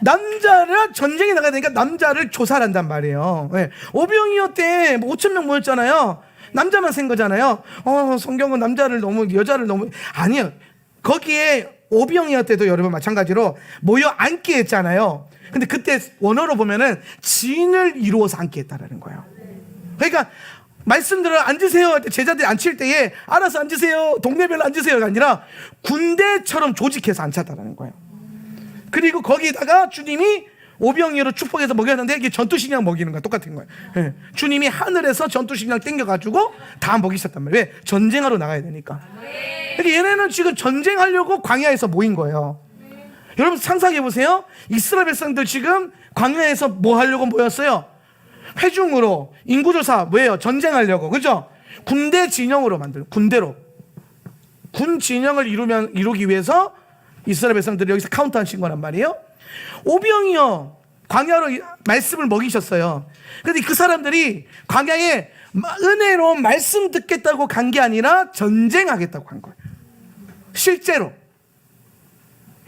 남자를 전쟁에 나가야 되니까 남자를 조사를 한단 말이에요. 네. 오병이어 때 5,000명 모였잖아요. 남자만 센 거잖아요. 성경은 남자를 너무 여자를 너무 아니에요. 거기에 오병이어 때도 여러분 마찬가지로 모여 앉게 했잖아요. 근데 그때 원어로 보면은 진을 이루어서 앉게 했다라는 거예요. 그러니까 말씀대로 앉으세요 할 때 제자들이 앉힐 때에 알아서 앉으세요 동네별로 앉으세요가 아니라 군대처럼 조직해서 앉혔다라는 거예요. 그리고 거기다가 주님이 오병이어로 축복해서 먹였는데 이게 전투식량 먹이는 거야. 똑같은 거야. 예. 주님이 하늘에서 전투식량 땡겨가지고 다 먹이셨단 말이에요. 왜? 전쟁하러 나가야 되니까. 그러니까 얘네는 지금 전쟁하려고 광야에서 모인 거예요. 여러분 상상해 보세요. 이스라엘 백성들 지금 광야에서 뭐 하려고 모였어요? 회중으로, 인구조사, 왜요? 전쟁하려고, 그죠? 군대 진영으로 만들고, 군대로. 군 진영을 이루기 위해서 이스라엘 백성들이 여기서 카운트한 거란 말이에요. 오병이어 광야로 말씀을 먹이셨어요. 그런데 그 사람들이 광야에 은혜로 말씀 듣겠다고 간 게 아니라 전쟁하겠다고 간 거예요. 실제로.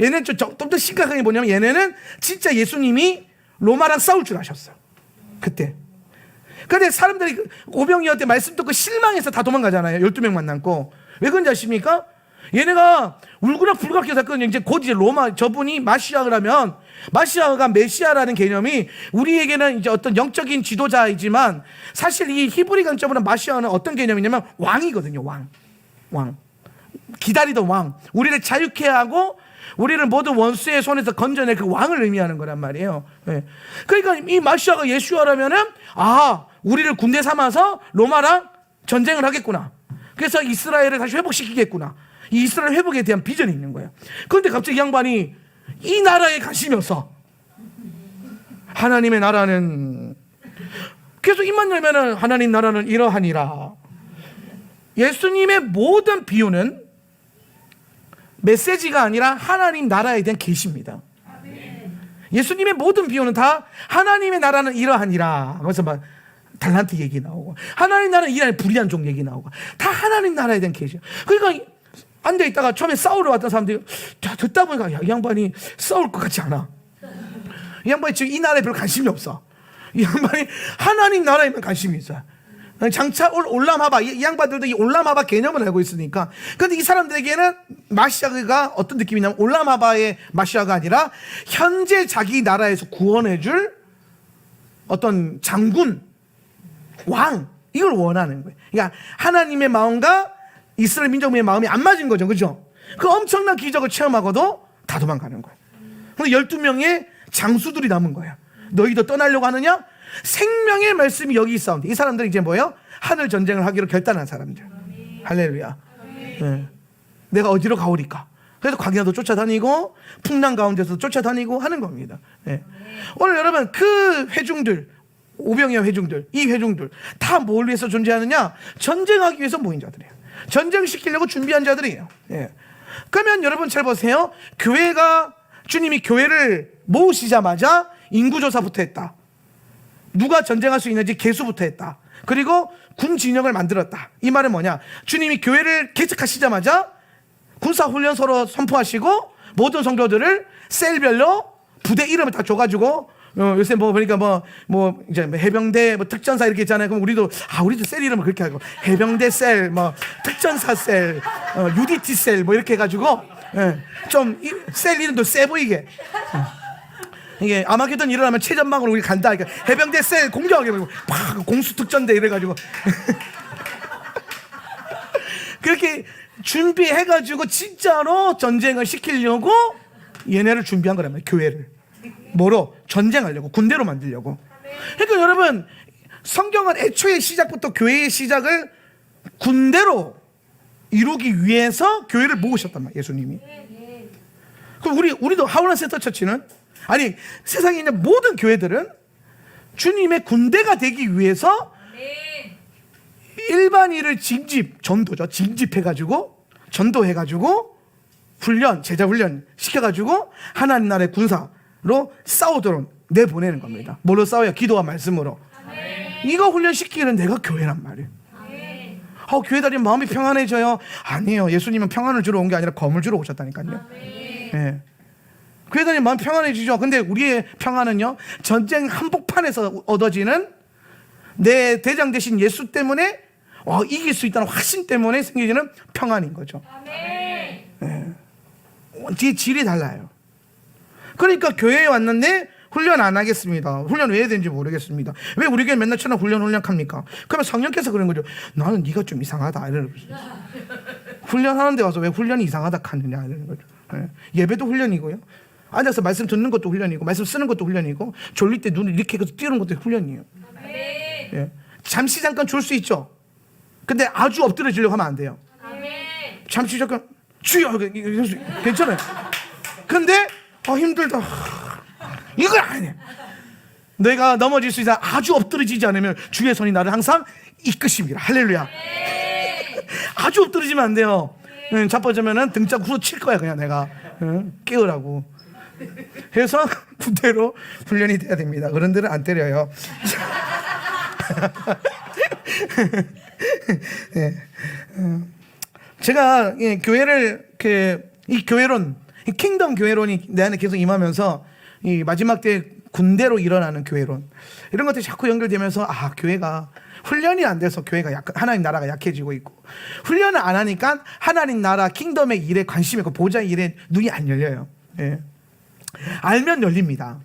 얘는 좀 더 심각하게 뭐냐면 얘네는 진짜 예수님이 로마랑 싸울 줄 아셨어요. 그때. 근데 사람들이 오병이어 때 말씀 듣고 실망해서 다 도망가잖아요. 12명만 남고. 왜 그런지 아십니까? 얘네가 울그락불그락 해서 이제 곧 이제 로마 저분이 마시아라면 마시아가 메시아라는 개념이 우리에게는 이제 어떤 영적인 지도자이지만 사실 이 히브리 관점으로 마시아는 어떤 개념이냐면 왕이거든요. 왕. 기다리던 왕. 우리를 자유케 하고 우리를 모든 원수의 손에서 건져낼 그 왕을 의미하는 거란 말이에요. 네. 그러니까 이 마시아가 예수야라면은 우리를 군대 삼아서 로마랑 전쟁을 하겠구나. 그래서 이스라엘을 다시 회복시키겠구나. 이 이스라엘 회복에 대한 비전이 있는 거예요. 그런데 갑자기 이 양반이 이 나라에 관심이 없어. 하나님의 나라는 그래서 입만 열면은 하나님 나라는 이러하니라. 예수님의 모든 비유는 메시지가 아니라 하나님 나라에 대한 계시입니다. 예수님의 모든 비유는 다 하나님의 나라는 이러하니라. 그래서 막 달란트 얘기 나오고 하나님 나라는 이러한 불의한 종 얘기 나오고 다 하나님 나라에 대한 계시. 그러니까 앉아있다가 처음에 싸우러 왔던 사람들이 듣다 보니까 이 양반이 싸울 것 같지 않아. 이 양반이 지금 이 나라에 별로 관심이 없어. 이 양반이 하나님 나라에만 관심이 있어요. 장차 올람하바, 이 양반들도 이 올람하바 개념을 알고 있으니까. 근데 이 사람들에게는 마시아가 어떤 느낌이냐면 올람하바의 마시아가 아니라 현재 자기 나라에서 구원해줄 어떤 장군, 왕, 이걸 원하는 거예요. 그러니까 하나님의 마음과 이스라엘 민족의 마음이 안 맞은 거죠. 그죠? 그 엄청난 기적을 체험하고도 다 도망가는 거예요. 근데 12명의 장수들이 남은 거예요. 너희도 떠나려고 하느냐? 생명의 말씀이 여기 있사온데. 이 사람들이 이제 뭐예요? 하늘 전쟁을 하기로 결단한 사람들. 할렐루야. 네. 내가 어디로 가오리까? 그래서 광야도 쫓아다니고 풍랑 가운데서 쫓아다니고 하는 겁니다. 네. 오늘 여러분 그 회중들, 오병이어 회중들, 이 회중들 다 뭘 위해서 존재하느냐? 전쟁하기 위해서 모인 자들이에요. 전쟁시키려고 준비한 자들이에요. 예. 그러면 여러분 잘 보세요. 주님이 교회를 모으시자마자 인구조사부터 했다. 누가 전쟁할 수 있는지 계수부터 했다. 그리고 군 진영을 만들었다. 이 말은 뭐냐? 주님이 교회를 개척하시자마자 군사훈련소로 선포하시고 모든 성도들을 셀별로 부대 이름을 다 줘가지고 요새 뭐 보니까 이제 해병대 특전사 이렇게 있잖아요. 그럼 우리도 셀 이름을 그렇게 하고 해병대 셀, 특전사 셀, UDT 셀 이렇게 해가지고 좀 셀 이름도 세 보이게. 이게 아마게돈 일어나면 최전방으로 우리 간다. 그러니까 해병대 셀 공격하고 팍 공수 특전대 이래가지고 그렇게 준비해가지고 진짜로 전쟁을 시키려고 얘네를 준비한 거란 말이에요. 교회를. 뭐로? 전쟁하려고, 군대로 만들려고. 그러니까 여러분 성경은 애초에 시작부터 교회의 시작을 군대로 이루기 위해서 교회를 모으셨단 말이에요. 예수님이. 그럼 우리도 하울란 센터 처치는 세상에 있는 모든 교회들은 주님의 군대가 되기 위해서 일반인을 전도해가지고 제자 훈련 시켜가지고 하나님 나라의 군사로 싸우도록 내보내는 겁니다. 뭘로 싸워요? 기도와 말씀으로. 이거 훈련시키는 내가 교회란 말이에요. 교회 다니면 마음이 평안해져요. 아니에요. 예수님은 평안을 주러 온 게 아니라 검을 주러 오셨다니까요. 예. 교회 다니면 마음 평안해지죠. 근데 우리의 평안은요, 전쟁 한복판에서 얻어지는 내 대장 되신 예수 때문에 이길 수 있다는 확신 때문에 생기는 평안인 거죠. 예. 질이 달라요. 그러니까 교회에 왔는데 훈련 안 하겠습니다. 훈련 왜 해야 되는지 모르겠습니다. 왜 우리 교회 맨날 천하 훈련 합니까? 그러면 성령께서 그런 거죠. 나는 네가 좀 이상하다 이러는 거죠. 훈련하는 데 와서 왜 훈련이 이상하다 하느냐 이러는 거죠. 예. 예배도 훈련이고요. 앉아서 말씀 듣는 것도 훈련이고, 말씀 쓰는 것도 훈련이고, 졸릴 때 눈을 이렇게 해서 띄우는 것도 훈련이에요. 예. 잠시 잠깐 졸 수 있죠. 근데 아주 엎드려지려고 하면 안 돼요. 잠시 잠깐 주여 괜찮아요. 근데 힘들다. 이건 아니에요. 내가 넘어질 수 있어. 아주 엎드러지지 않으면 주의 손이 나를 항상 이끄십니다. 할렐루야. 아주 엎드러지면 안 돼요. 자빠지면은 등짝 후로 칠 거야 그냥 내가. 깨우라고 해서 군대로 훈련이 돼야 됩니다. 어른들은 안 때려요. 예. 제가 교회를 이 교회론, 이 킹덤 교회론이 내 안에 계속 임하면서 이 마지막 때 군대로 일어나는 교회론 이런 것들이 자꾸 연결되면서 교회가 훈련이 안 돼서 교회가 하나님 나라가 약해지고 있고, 훈련을 안 하니까 하나님 나라 킹덤의 일에 관심이 있고 보좌의 일에 눈이 안 열려요. 예. 알면 열립니다.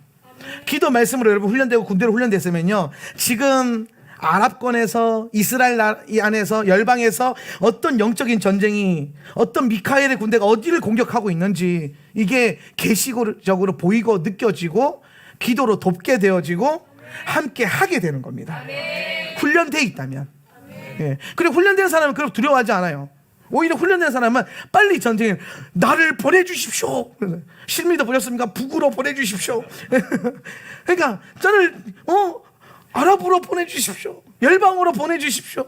기도 말씀으로 여러분 훈련되고 군대로 훈련됐으면요, 지금 아랍권에서 이스라엘 안에서 열방에서 어떤 영적인 전쟁이, 어떤 미카엘의 군대가 어디를 공격하고 있는지 이게 계시적으로 보이고 느껴지고 기도로 돕게 되어지고 함께 하게 되는 겁니다. 훈련돼 있다면. 예. 그리고 훈련된 사람은 그렇게 두려워하지 않아요. 오히려 훈련된 사람은 빨리 전쟁에 나를 보내주십시오. 실미도 보냈습니까? 북으로 보내주십시오. 그러니까 저를 아랍으로 보내주십시오. 열방으로 보내주십시오.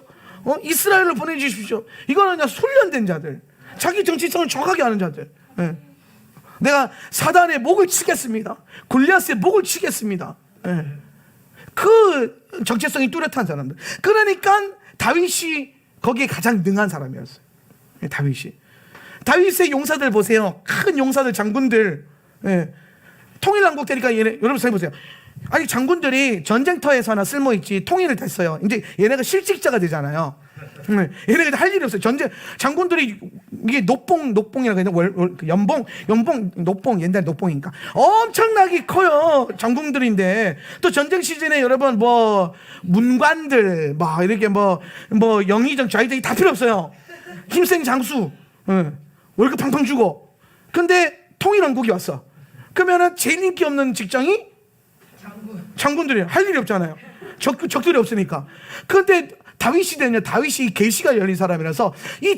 이스라엘로 보내주십시오. 이거는 그냥 훈련된 자들, 자기 정체성을 정확하게 아는 자들. 예. 내가 사단의 목을 치겠습니다. 골리앗의 목을 치겠습니다. 예. 그 정체성이 뚜렷한 사람들. 그러니까 다윗이 거기에 가장 능한 사람이었어요. 예, 다윗의 용사들 보세요. 큰 용사들, 장군들. 예. 통일왕국 되니까 여러분 생각해보세요. 아니 장군들이 전쟁터에서나 쓸모있지 통일을 됐어요. 이제 얘네가 실직자가 되잖아요. 얘네가 할 일이 없어요. 장군들이 이게 녹봉이라고 해야 되나? 연봉, 녹봉, 옛날 녹봉이니까 엄청나게 커요. 장군들인데 또 전쟁 시즌에 여러분 문관들 이렇게 영의정 좌의정이 다 필요 없어요. 힘센 장수, 월급 팡팡 주고. 근데 통일왕국이 왔어. 그러면은 제일 인기 없는 직장이 장군들이 할 일이 없잖아요. 적들이 없으니까. 그런데 다윗이 되냐? 다윗이 계시가 열린 사람이라서 이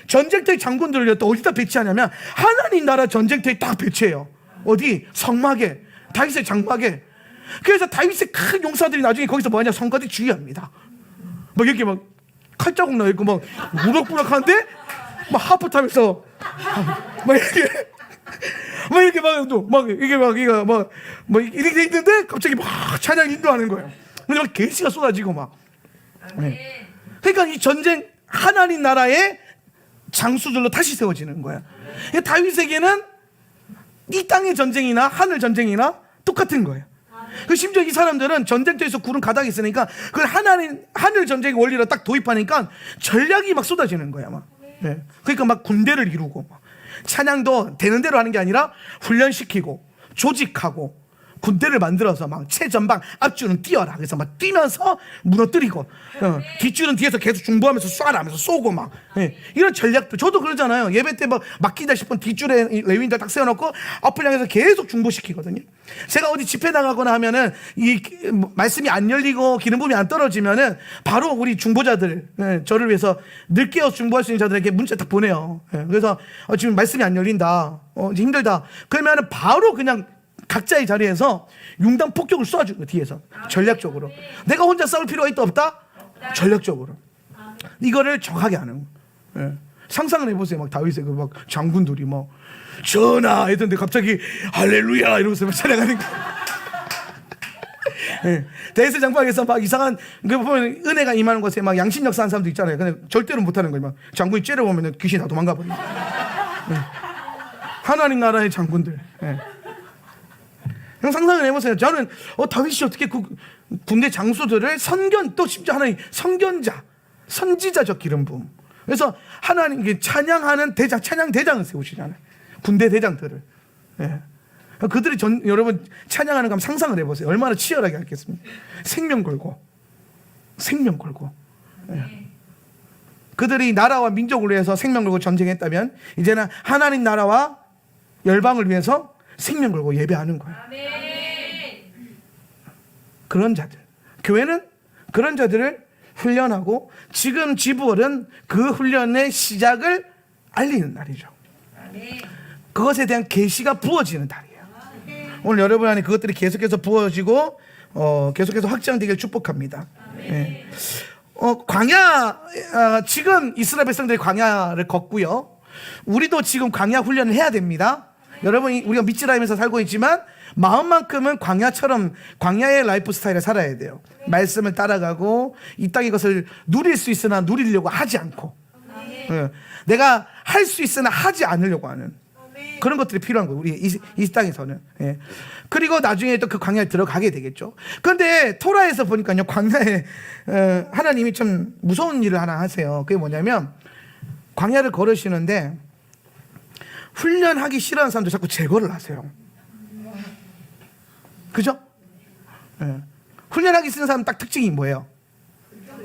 전쟁터의 장군들을 또 어디다 배치하냐면 하나님 나라 전쟁터에 딱 배치해요. 어디? 성막에, 다윗의 장막에. 그래서 다윗의 큰 용사들이 나중에 거기서 뭐하냐? 성까지 주의합니다. 이렇게 칼자국 나 있고 우럭부럭하는데 하프 타면서 이렇게 돼 있는데 갑자기 찬양 인도하는 거예요. 근데 계시가 쏟아지고 네. 그러니까 이 전쟁 하나님 나라의 장수들로 다시 세워지는 거야. 다윗에게는 이 땅의 전쟁이나 하늘 전쟁이나 똑같은 거예요. 심지어 이 사람들은 전쟁터에서 구른 가닥이 있으니까 그걸 하늘 전쟁의 원리로 딱 도입하니까 전략이 쏟아지는 거야. 네. 그러니까 군대를 이루고 찬양도 되는 대로 하는 게 아니라 훈련시키고 조직하고 군대를 만들어서 최전방 앞줄은 뛰어라. 그래서 뛰면서 무너뜨리고 뒷줄은 뒤에서 계속 중보하면서 쏴라 하면서 쏘고 이런 전략도 저도 그러잖아요. 예배 때 맡기다 싶은 뒷줄에 레위인들 딱 세워놓고 앞을 향해서 계속 중보시키거든요. 제가 어디 집회 나가거나 하면은 이 말씀이 안 열리고 기름 부음이 안 떨어지면은 바로 우리 중보자들, 저를 위해서 늦게 중보할 수 있는 자들에게 문자 딱 보내요. 그래서 지금 말씀이 안 열린다, 힘들다. 그러면은 바로 그냥 각자의 자리에서 융단 폭격을 쏴주고 뒤에서 전략적으로. 내가 혼자 싸울 필요가 있다 없다? 전략적으로. 이거를 정확하게 하는 거예요. 상상을 해보세요. 다윗의 장군들이 전하 했던데 갑자기 할렐루야 이러면서 찬양하는 거. 다윗의 장막에서 이상한 보면 은혜가 임하는 것에 양심 역사하는 사람도 있잖아요. 근데 절대로 못하는 거예요. 장군이 째려보면 귀신이 다 도망가 버려요. 하나님 나라의 장군들. 상상을 해보세요. 저는 다윗이 어떻게 군대 장수들을 또 심지어 하나님 선견자, 선지자적 기름 부음. 그래서 하나님께 찬양하는 찬양 대장을 세우시잖아요. 군대 대장들을. 그들이 여러분 찬양하는 거 한번 상상을 해보세요. 얼마나 치열하게 하겠습니까? 생명 걸고. 그들이 나라와 민족을 위해서 생명 걸고 전쟁했다면 이제는 하나님 나라와 열방을 위해서 생명 걸고 예배하는 거예요. 그런 자들, 교회는 그런 자들을 훈련하고 지금 지부월은 그 훈련의 시작을 알리는 날이죠. 그것에 대한 계시가 부어지는 달이에요. 오늘 여러분 안에 그것들이 계속해서 부어지고 계속해서 확장되길 축복합니다. 예. 광야, 지금 이스라엘 백성들이 광야를 걷고요. 우리도 지금 광야 훈련을 해야 됩니다. 여러분, 우리가 미츠라임에서 살고 있지만 마음만큼은 광야처럼 광야의 라이프 스타일을 살아야 돼요. 말씀을 따라가고 이 땅의 것을 누릴 수 있으나 누리려고 하지 않고, 내가 할 수 있으나 하지 않으려고 하는 그런 것들이 필요한 거예요. 우리 이 땅에서는. 예. 그리고 나중에 또 그 광야에 들어가게 되겠죠. 그런데 토라에서 보니까요, 광야에 하나님이 좀 무서운 일을 하나 하세요. 그게 뭐냐면 광야를 걸으시는데 훈련하기 싫어하는 사람들 자꾸 제거를 하세요. 그죠? 예. 훈련하기 싫은 사람 딱 특징이 뭐예요?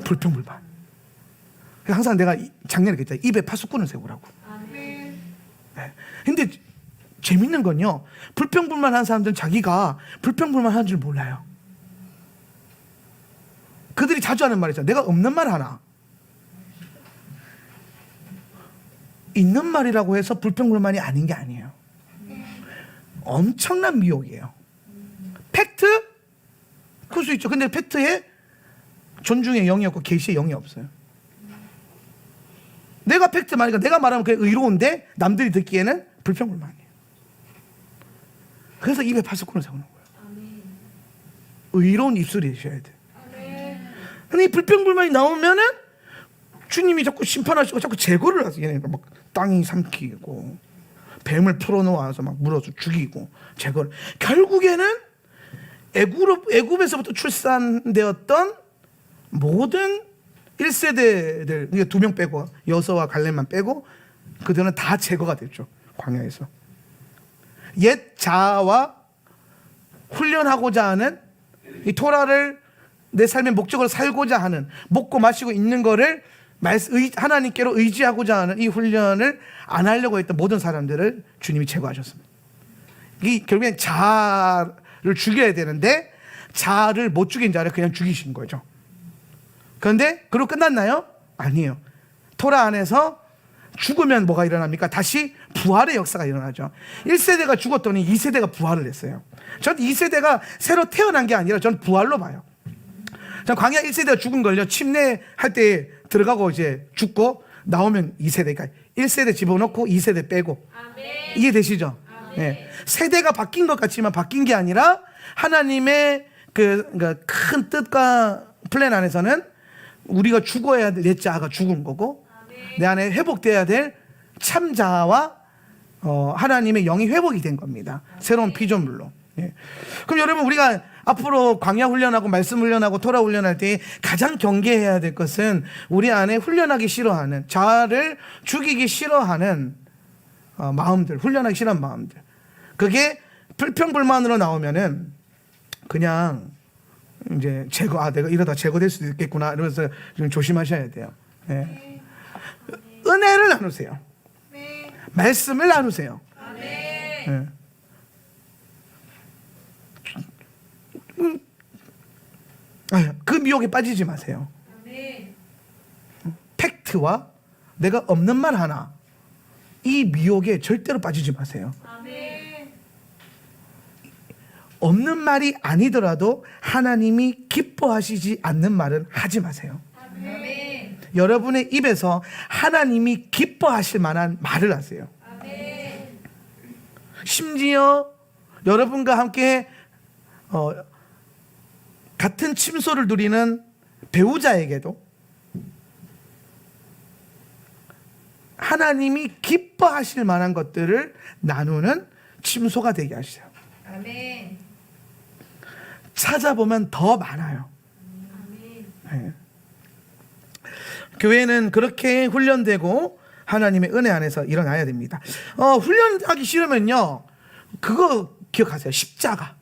불평불만. 항상 내가 작년에 그랬잖아요. 입에 파수꾼을 세우라고. 예. 근데 재밌는 건요, 불평불만한 사람들은 자기가 불평불만한 줄 몰라요. 그들이 자주 하는 말이죠. 내가 없는 말 하나, 있는 말이라고 해서 불평불만이 아닌 게 아니에요. 엄청난 미혹이에요. 팩트? 그럴 수 있죠. 근데 팩트에 존중의 영이 없고 계시의 영이 없어요. 내가 팩트 말이니까 내가 말하면 그게 의로운데 남들이 듣기에는 불평불만이에요. 그래서 입에 파수꾼을 세우는 거예요. 의로운 입술이 되셔야 돼요. 근데 이 불평불만이 나오면은 주님이 자꾸 심판하시고 자꾸 제거를 하세요. 얘네가 막 땅이 삼키고 뱀을 풀어놓아서 막 물어서 죽이고 제거를. 결국에는 애굽에서부터 출산되었던 모든 1세대들, 2명 빼고 여서와 갈렙만 빼고 그들은 다 제거가 됐죠. 광야에서. 옛 자아와 훈련하고자 하는 이 토라를 내 삶의 목적으로 살고자 하는, 먹고 마시고 있는 거를 하나님께로 의지하고자 하는 이 훈련을 안 하려고 했던 모든 사람들을 주님이 제거하셨습니다. 이 결국엔 자아를 죽여야 되는데 자아를 못 죽인 자를 그냥 죽이신 거죠. 그런데 그리고 끝났나요? 아니에요. 토라 안에서 죽으면 뭐가 일어납니까? 다시 부활의 역사가 일어나죠. 1세대가 죽었더니 2세대가 부활을 했어요. 전 2세대가 새로 태어난 게 아니라 전 부활로 봐요. 전 광야 1세대가 죽은 걸요, 침례할 때 들어가고 이제 죽고 나오면 2세대가 1세대 집어넣고 2세대 빼고. 아멘. 이해되시죠? 네. 세대가 바뀐 것 같지만 바뀐 게 아니라 하나님의 그러니까 큰 뜻과 플랜 안에서는 우리가 죽어야 될 내 자아가 죽은 거고, 내 안에 회복돼야 될 참자아와 하나님의 영이 회복이 된 겁니다. 새로운 피조물로. 예. 그럼 여러분, 우리가 앞으로 광야 훈련하고 말씀 훈련하고 토라 훈련할 때 가장 경계해야 될 것은 우리 안에 훈련하기 싫어하는, 자아를 죽이기 싫어하는 마음들, 훈련하기 싫어하는 마음들. 그게 불평불만으로 나오면은 그냥 이제 내가 이러다 제거될 수도 있겠구나 이러면서 좀 조심하셔야 돼요. 예. 은혜를 나누세요. 말씀을 나누세요. 예. 그 미혹에 빠지지 마세요. 팩트와 내가 없는 말 하나, 이 미혹에 절대로 빠지지 마세요. 없는 말이 아니더라도 하나님이 기뻐하시지 않는 말은 하지 마세요. 아멘. 여러분의 입에서 하나님이 기뻐하실 만한 말을 하세요. 아멘. 심지어 여러분과 함께 같은 침소를 누리는 배우자에게도 하나님이 기뻐하실 만한 것들을 나누는 침소가 되게 하시죠. 아멘. 찾아보면 더 많아요. 네. 교회는 그렇게 훈련되고 하나님의 은혜 안에서 일어나야 됩니다. 훈련하기 싫으면요, 그거 기억하세요. 십자가.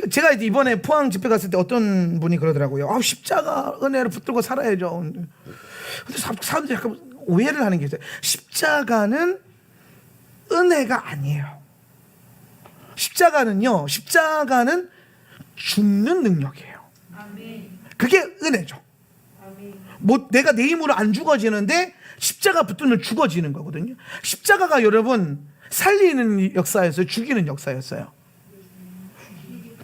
제가 이번에 포항 집회 갔을 때 어떤 분이 그러더라고요. 십자가 은혜를 붙들고 살아야죠. 근데 사람들이 약간 오해를 하는 게 있어요. 십자가는 은혜가 아니에요. 십자가는 죽는 능력이에요. 그게 은혜죠. 뭐 내가 내 힘으로 안 죽어지는데 십자가 붙들면 죽어지는 거거든요. 십자가가 여러분 살리는 역사였어요, 죽이는 역사였어요?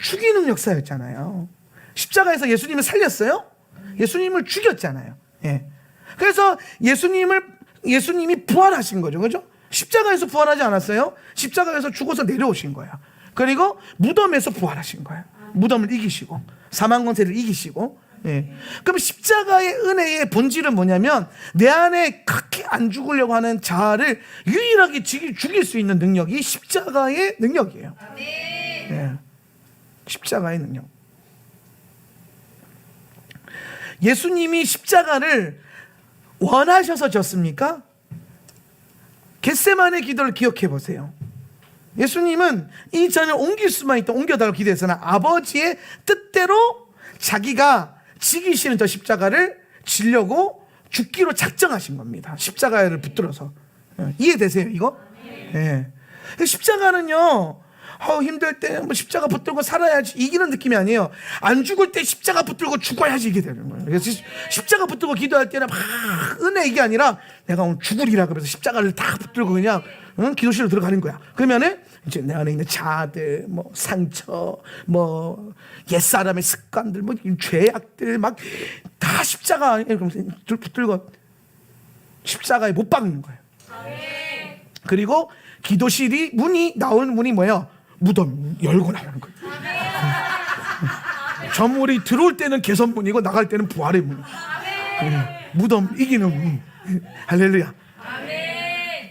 죽이는 역사였잖아요. 십자가에서 예수님을 살렸어요? 예수님을 죽였잖아요. 예. 그래서 예수님이 부활하신 거죠. 그죠? 십자가에서 부활하지 않았어요? 십자가에서 죽어서 내려오신 거예요. 그리고 무덤에서 부활하신 거예요. 무덤을 이기시고 사망 권세를 이기시고. 예. 그럼 십자가의 은혜의 본질은 뭐냐면 내 안에 그렇게 안 죽으려고 하는 자아를 유일하게 죽일 수 있는 능력이 십자가의 능력이에요. 예. 십자가의 능력. 예수님이 십자가를 원하셔서 졌습니까? 겟세마네 기도를 기억해 보세요. 예수님은 이 잔을 옮길 수만 있다 옮겨달라고 기도했으나 아버지의 뜻대로 자기가 지기시는 저 십자가를 지려고 죽기로 작정하신 겁니다. 십자가를 붙들어서. 이해되세요 이거? 예. 십자가는요 힘들 때 뭐 십자가 붙들고 살아야지 이기는 느낌이 아니에요. 안 죽을 때 십자가 붙들고 죽어야지 이게 되는 거예요. 그래서 십자가 붙들고 기도할 때는 막 은혜 이게 아니라 내가 오늘 죽으리라 그래서 십자가를 다 붙들고 그냥 기도실로 들어가는 거야. 그러면은 이제 내 안에 있는 자아들, 뭐 상처, 뭐 옛사람의 습관들, 뭐 죄악들 막 다 십자가 붙들고 십자가에 못 박는 거예요. 그리고 기도실이 나오는 문이 뭐예요? 무덤 열고 나가는 거예요. 전물이 들어올 때는 개선문이고 나갈 때는 부활의 문. 무덤 이기는 문. 할렐루야.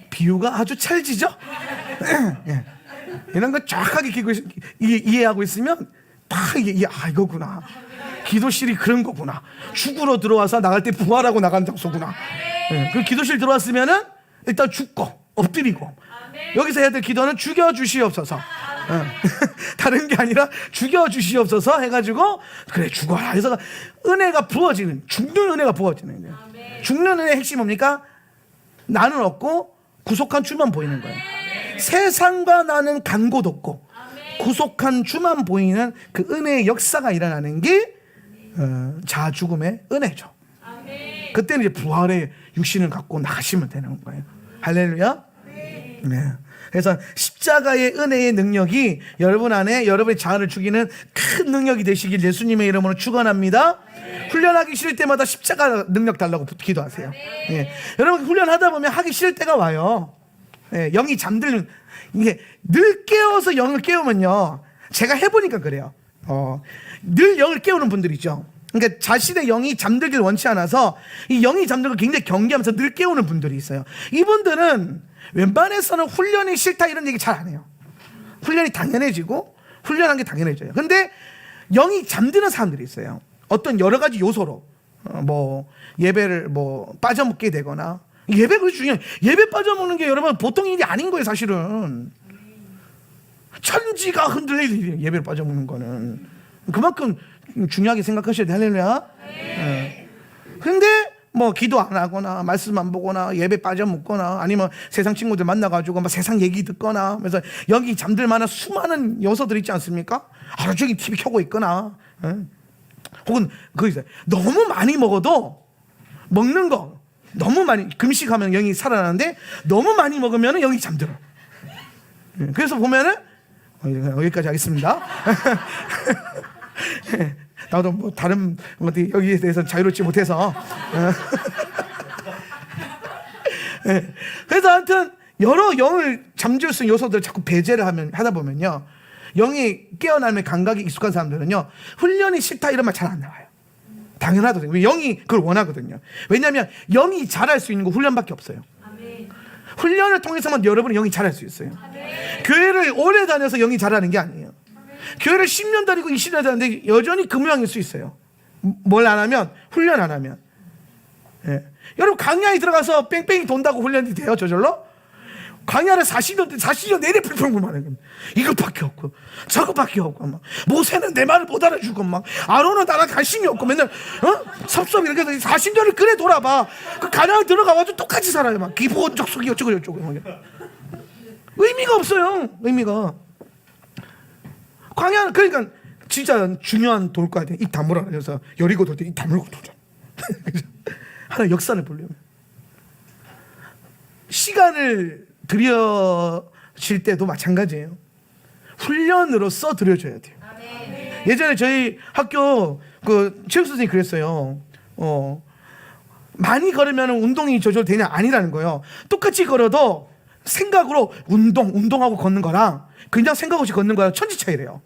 비유가 아주 찰지죠? 예. 이런 거 정확하게 이해하고 있으면 다 이거구나. 기도실이 그런 거구나. 죽으러 들어와서 나갈 때 부활하고 나가는 장소구나. 예. 그 기도실 들어왔으면은 일단 죽고 엎드리고 여기서 해야 될 기도는 죽여주시옵소서. 다른 게 아니라 죽여주시옵소서 해가지고 그래 죽어라 해서 은혜가 부어지는 죽는 은혜가 부어지는 거예요. 죽는 은혜의 핵심이 뭡니까? 나는 없고 구속한 주만 보이는 거예요. 세상과 나는 간 곳 없고 구속한 주만 보이는 그 은혜의 역사가 일어나는 게 자아 죽음의 은혜죠. 그때는 이제 부활의 육신을 갖고 나가시면 되는 거예요. 할렐루야. 네. 그래서 십자가의 은혜의 능력이 여러분 안에 여러분의 자아를 죽이는 큰 능력이 되시길 예수님의 이름으로 축원합니다. 훈련하기 싫을 때마다 십자가 능력 달라고 기도하세요. 예. 여러분 훈련하다 보면 하기 싫을 때가 와요. 예. 영이 잠드는 이게 늘 깨워서 영을 깨우면요. 제가 해보니까 그래요. 늘 영을 깨우는 분들 있죠. 그러니까 자신의 영이 잠들길 원치 않아서 이 영이 잠들고 굉장히 경계하면서 늘 깨우는 분들이 있어요. 이분들은 웬만해서는 훈련이 싫다 이런 얘기 잘 안 해요. 훈련이 당연해지고 훈련한 게 당연해져요. 근데 영이 잠드는 사람들이 있어요. 어떤 여러 가지 요소로 뭐 예배를 뭐 빠져먹게 되거나 예배 그렇게 중요해요. 예배 빠져먹는 게 여러분 보통 일이 아닌 거예요. 사실은 천지가 흔들릴 일이에요. 예배를 빠져먹는 거는 그만큼 중요하게 생각하셔야 돼요. 할렐루야. 네. 근데 뭐 기도 안 하거나 말씀 안 보거나 예배 빠져먹거나 아니면 세상 친구들 만나가지고 막 세상 얘기 듣거나 그래서 여기 잠들 만한 수많은 요소들 있지 않습니까? 하루 종일 TV 켜고 있거나 혹은 그거 있어요. 너무 많이 먹어도 먹는 거 너무 많이 금식하면 영이 살아나는데 너무 많이 먹으면 영이 잠들어. 그래서 보면은 여기까지 하겠습니다. 나도 뭐 다른 어디 여기에 대해서 자유롭지 못해서 그래서 하여튼 여러 영을 잠재울 수 있는 요소들을 자꾸 배제를 하다 보면요 영이 깨어나는 감각이 익숙한 사람들은요 훈련이 싫다 이런 말 잘 안 나와요. 당연하거든요. 영이 그걸 원하거든요. 왜냐하면 영이 잘할 수 있는 거 훈련밖에 없어요. 훈련을 통해서만 여러분은 영이 잘할 수 있어요. 교회를 오래 다녀서 영이 잘하는 게 아니에요. 교회를 10년 다니고 20년 다니는데 여전히 그 모양일 수 있어요. 뭘 안 하면 훈련 안 하면. 예. 여러분 강야에 들어가서 뺑뺑이 돈다고 훈련이 돼요 저절로? 강야를 40년 내내 불평불만해. 이것밖에 없고 저것밖에 없고 막 모세는 내 말을 못 알아주고 막 아론은 나랑 관심이 없고 맨날 섭섭 이렇게 해서 40년을 그래 돌아봐. 그 가나안 들어가가지고 똑같이 살아요. 막 기본적 속이 어쩌고 저쩌고 의미가 없어요. 의미가. 광야는 그러니까 진짜 중요한 돌과 입 다물어라. 그래서 여리고 돌 때 입 다물고 돌자. 하나 역사를 보려면 시간을 들여질 때도 마찬가지예요. 훈련으로서 들여줘야 돼요. 예전에 저희 학교 그 체육 선생님이 그랬어요. 많이 걸으면 운동이 저절로 되냐? 아니라는 거예요. 똑같이 걸어도 생각으로 운동하고 걷는 거랑 그냥 생각 없이 걷는 거랑 천지 차이래요.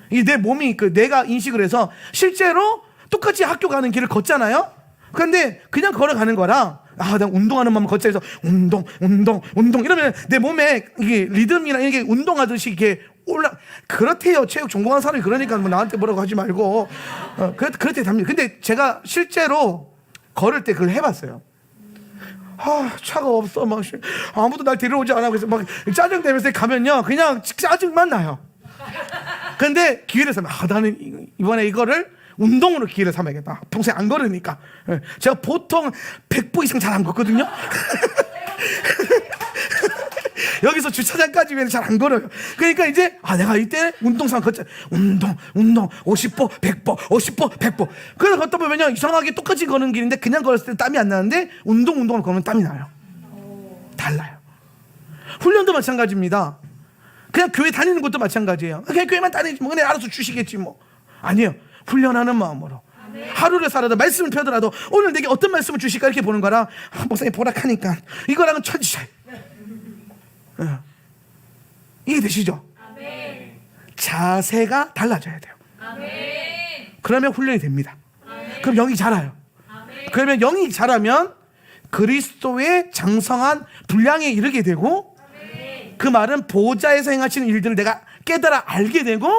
이 내 몸이 내가 인식을 해서 실제로 똑같이 학교 가는 길을 걷잖아요. 그런데 그냥 걸어가는 거랑 난 운동하는 마음 걷자 해서 운동 이러면 내 몸에 이게 리듬이나 이게 운동하듯이 이게 그렇대요. 체육 전공한 사람이. 그러니까 뭐 나한테 뭐라고 하지 말고 그렇대 답니다. 근데 제가 실제로 걸을 때 그걸 해봤어요. 차가 없어 막 아무도 날 데려오지 않아. 그래서 막 짜증내면서 가면요 그냥 짜증만 나요. 근데 기회를 삼아 나는 이번에 이거를 운동으로 기회를 삼아야겠다. 평소에 안 걸으니까. 제가 보통 100보 이상 잘 안 걷거든요. 여기서 주차장까지 왜 잘 안 걸어요. 그러니까 이제 내가 이때 운동상 걷자. 운동 50보 100보 50보 100보. 그래서 걷다 보면요 이상하게 똑같이 거는 길인데 그냥 걸었을 때 땀이 안 나는데 운동을 걸으면 땀이 나요. 달라요. 훈련도 마찬가지입니다. 그냥 교회 다니는 것도 마찬가지예요. 그냥 교회만 다니지 뭐 은혜 알아서 주시겠지 뭐. 아니에요. 훈련하는 마음으로 하루를 살아도 말씀을 펴더라도 오늘 내게 어떤 말씀을 주실까 이렇게 보는 거랑 목사님 보라카니까 이거랑은 천지 차이. 이해되시죠? 자세가 달라져야 돼요. 그러면 훈련이 됩니다. 그럼 영이 자라요. 그러면 영이 자라면 그리스도의 장성한 분량에 이르게 되고 그 말은 보좌에서 행하시는 일들을 내가 깨달아 알게 되고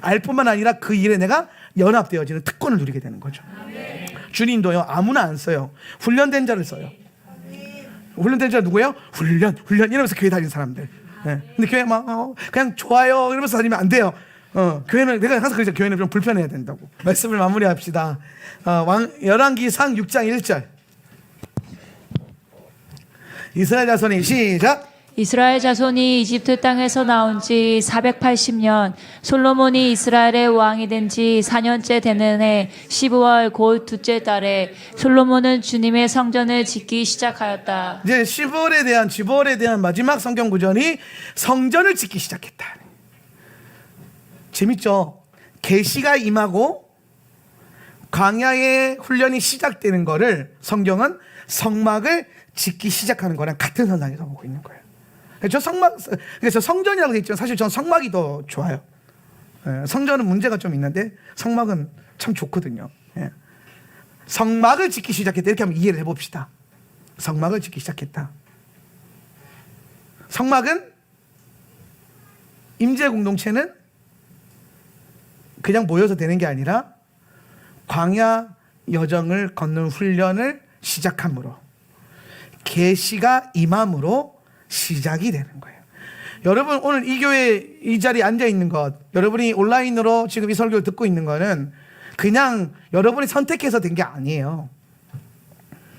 알 뿐만 아니라 그 일에 내가 연합되어지는 특권을 누리게 되는 거죠. 주님도요 아무나 안 써요. 훈련된 자를 써요. 훈련된 자 누구예요? 훈련 이러면서 교회 다니는 사람들. 근데 교회 막 그냥 좋아요 이러면서 다니면 안 돼요. 교회는 내가 항상 그러죠. 교회는 좀 불편해야 된다고. 말씀을 마무리합시다. 열왕기상 6장 1절. 이스라엘 자손이 시작. 이스라엘 자손이 이집트 땅에서 나온 지 480년, 솔로몬이 이스라엘의 왕이 된 지 4년째 되는 해 12월 곧 둘째 달에 솔로몬은 주님의 성전을 짓기 시작하였다. 이제 10월에 대한 마지막 성경 구절이 성전을 짓기 시작했다. 재밌죠? 계시가 임하고 광야의 훈련이 시작되는 거를 성경은 성막을 짓기 시작하는 거랑 같은 현상에서 보고 있는 거예요. 그래서 성전이라고 되어 있지만 사실 저는 성막이 더 좋아요. 성전은 문제가 좀 있는데 성막은 참 좋거든요. 성막을 짓기 시작했다. 이렇게 한번 이해를 해봅시다. 성막을 짓기 시작했다. 성막은 임재 공동체는 그냥 모여서 되는 게 아니라 광야 여정을 걷는 훈련을 시작함으로 계시가 임함으로 시작이 되는 거예요. 여러분 오늘 이 교회 이 자리에 앉아 있는 것, 여러분이 온라인으로 지금 이 설교를 듣고 있는 거는 그냥 여러분이 선택해서 된 게 아니에요.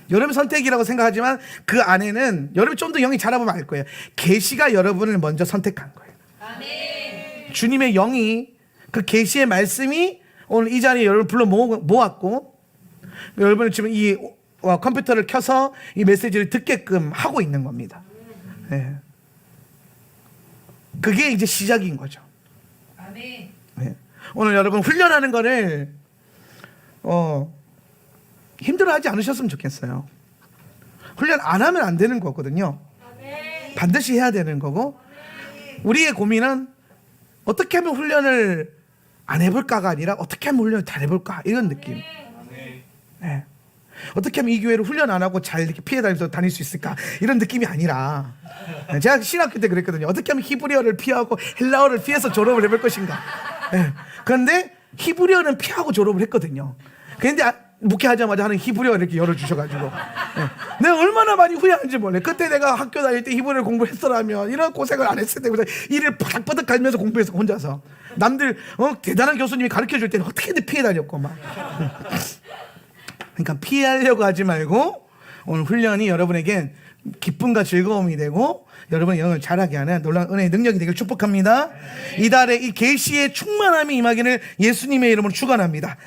여러분 선택이라고 생각하지만 그 안에는 여러분이 좀 더 영이 자라보면 알 거예요. 계시가 여러분을 먼저 선택한 거예요. 아멘. 주님의 영이 그 계시의 말씀이 오늘 이 자리에 여러분을 불러 모았고 여러분은 지금 이 컴퓨터를 켜서 이 메시지를 듣게끔 하고 있는 겁니다. 네. 그게 이제 시작인 거죠. 아멘. 네. 오늘 여러분 훈련하는 거를 힘들어하지 않으셨으면 좋겠어요. 훈련 안 하면 안 되는 거거든요. 아멘. 반드시 해야 되는 거고 아멘. 우리의 고민은 어떻게 하면 훈련을 안 해볼까가 아니라 어떻게 하면 훈련을 잘 해볼까 이런 느낌. 아멘. 네. 어떻게 하면 이 교회를 훈련 안 하고 잘 이렇게 피해 다니면서 다닐 수 있을까 이런 느낌이 아니라 제가 신학교 때 그랬거든요. 어떻게 하면 히브리어를 피하고 헬라어를 피해서 졸업을 해볼 것인가. 네. 그런데 히브리어는 피하고 졸업을 했거든요. 그런데 목회하자마자 하는 히브리어 이렇게 열어주셔가지고 네. 내가 얼마나 많이 후회하는지 몰래. 그때 내가 학교 다닐 때 히브리어를 공부했더라면 이런 고생을 안 했을 텐데 이를 바닥바닥 갈면서 공부해서 혼자서 남들 대단한 교수님이 가르쳐줄 때는 어떻게든 피해 다녔고 막. 그러니까 피하려고 하지 말고 오늘 훈련이 여러분에겐 기쁨과 즐거움이 되고 여러분의 영을 자라게 하는 놀라운 은혜의 능력이 되길 축복합니다. 이달에 이 계시의 충만함이 임하기를 예수님의 이름으로 축원합니다.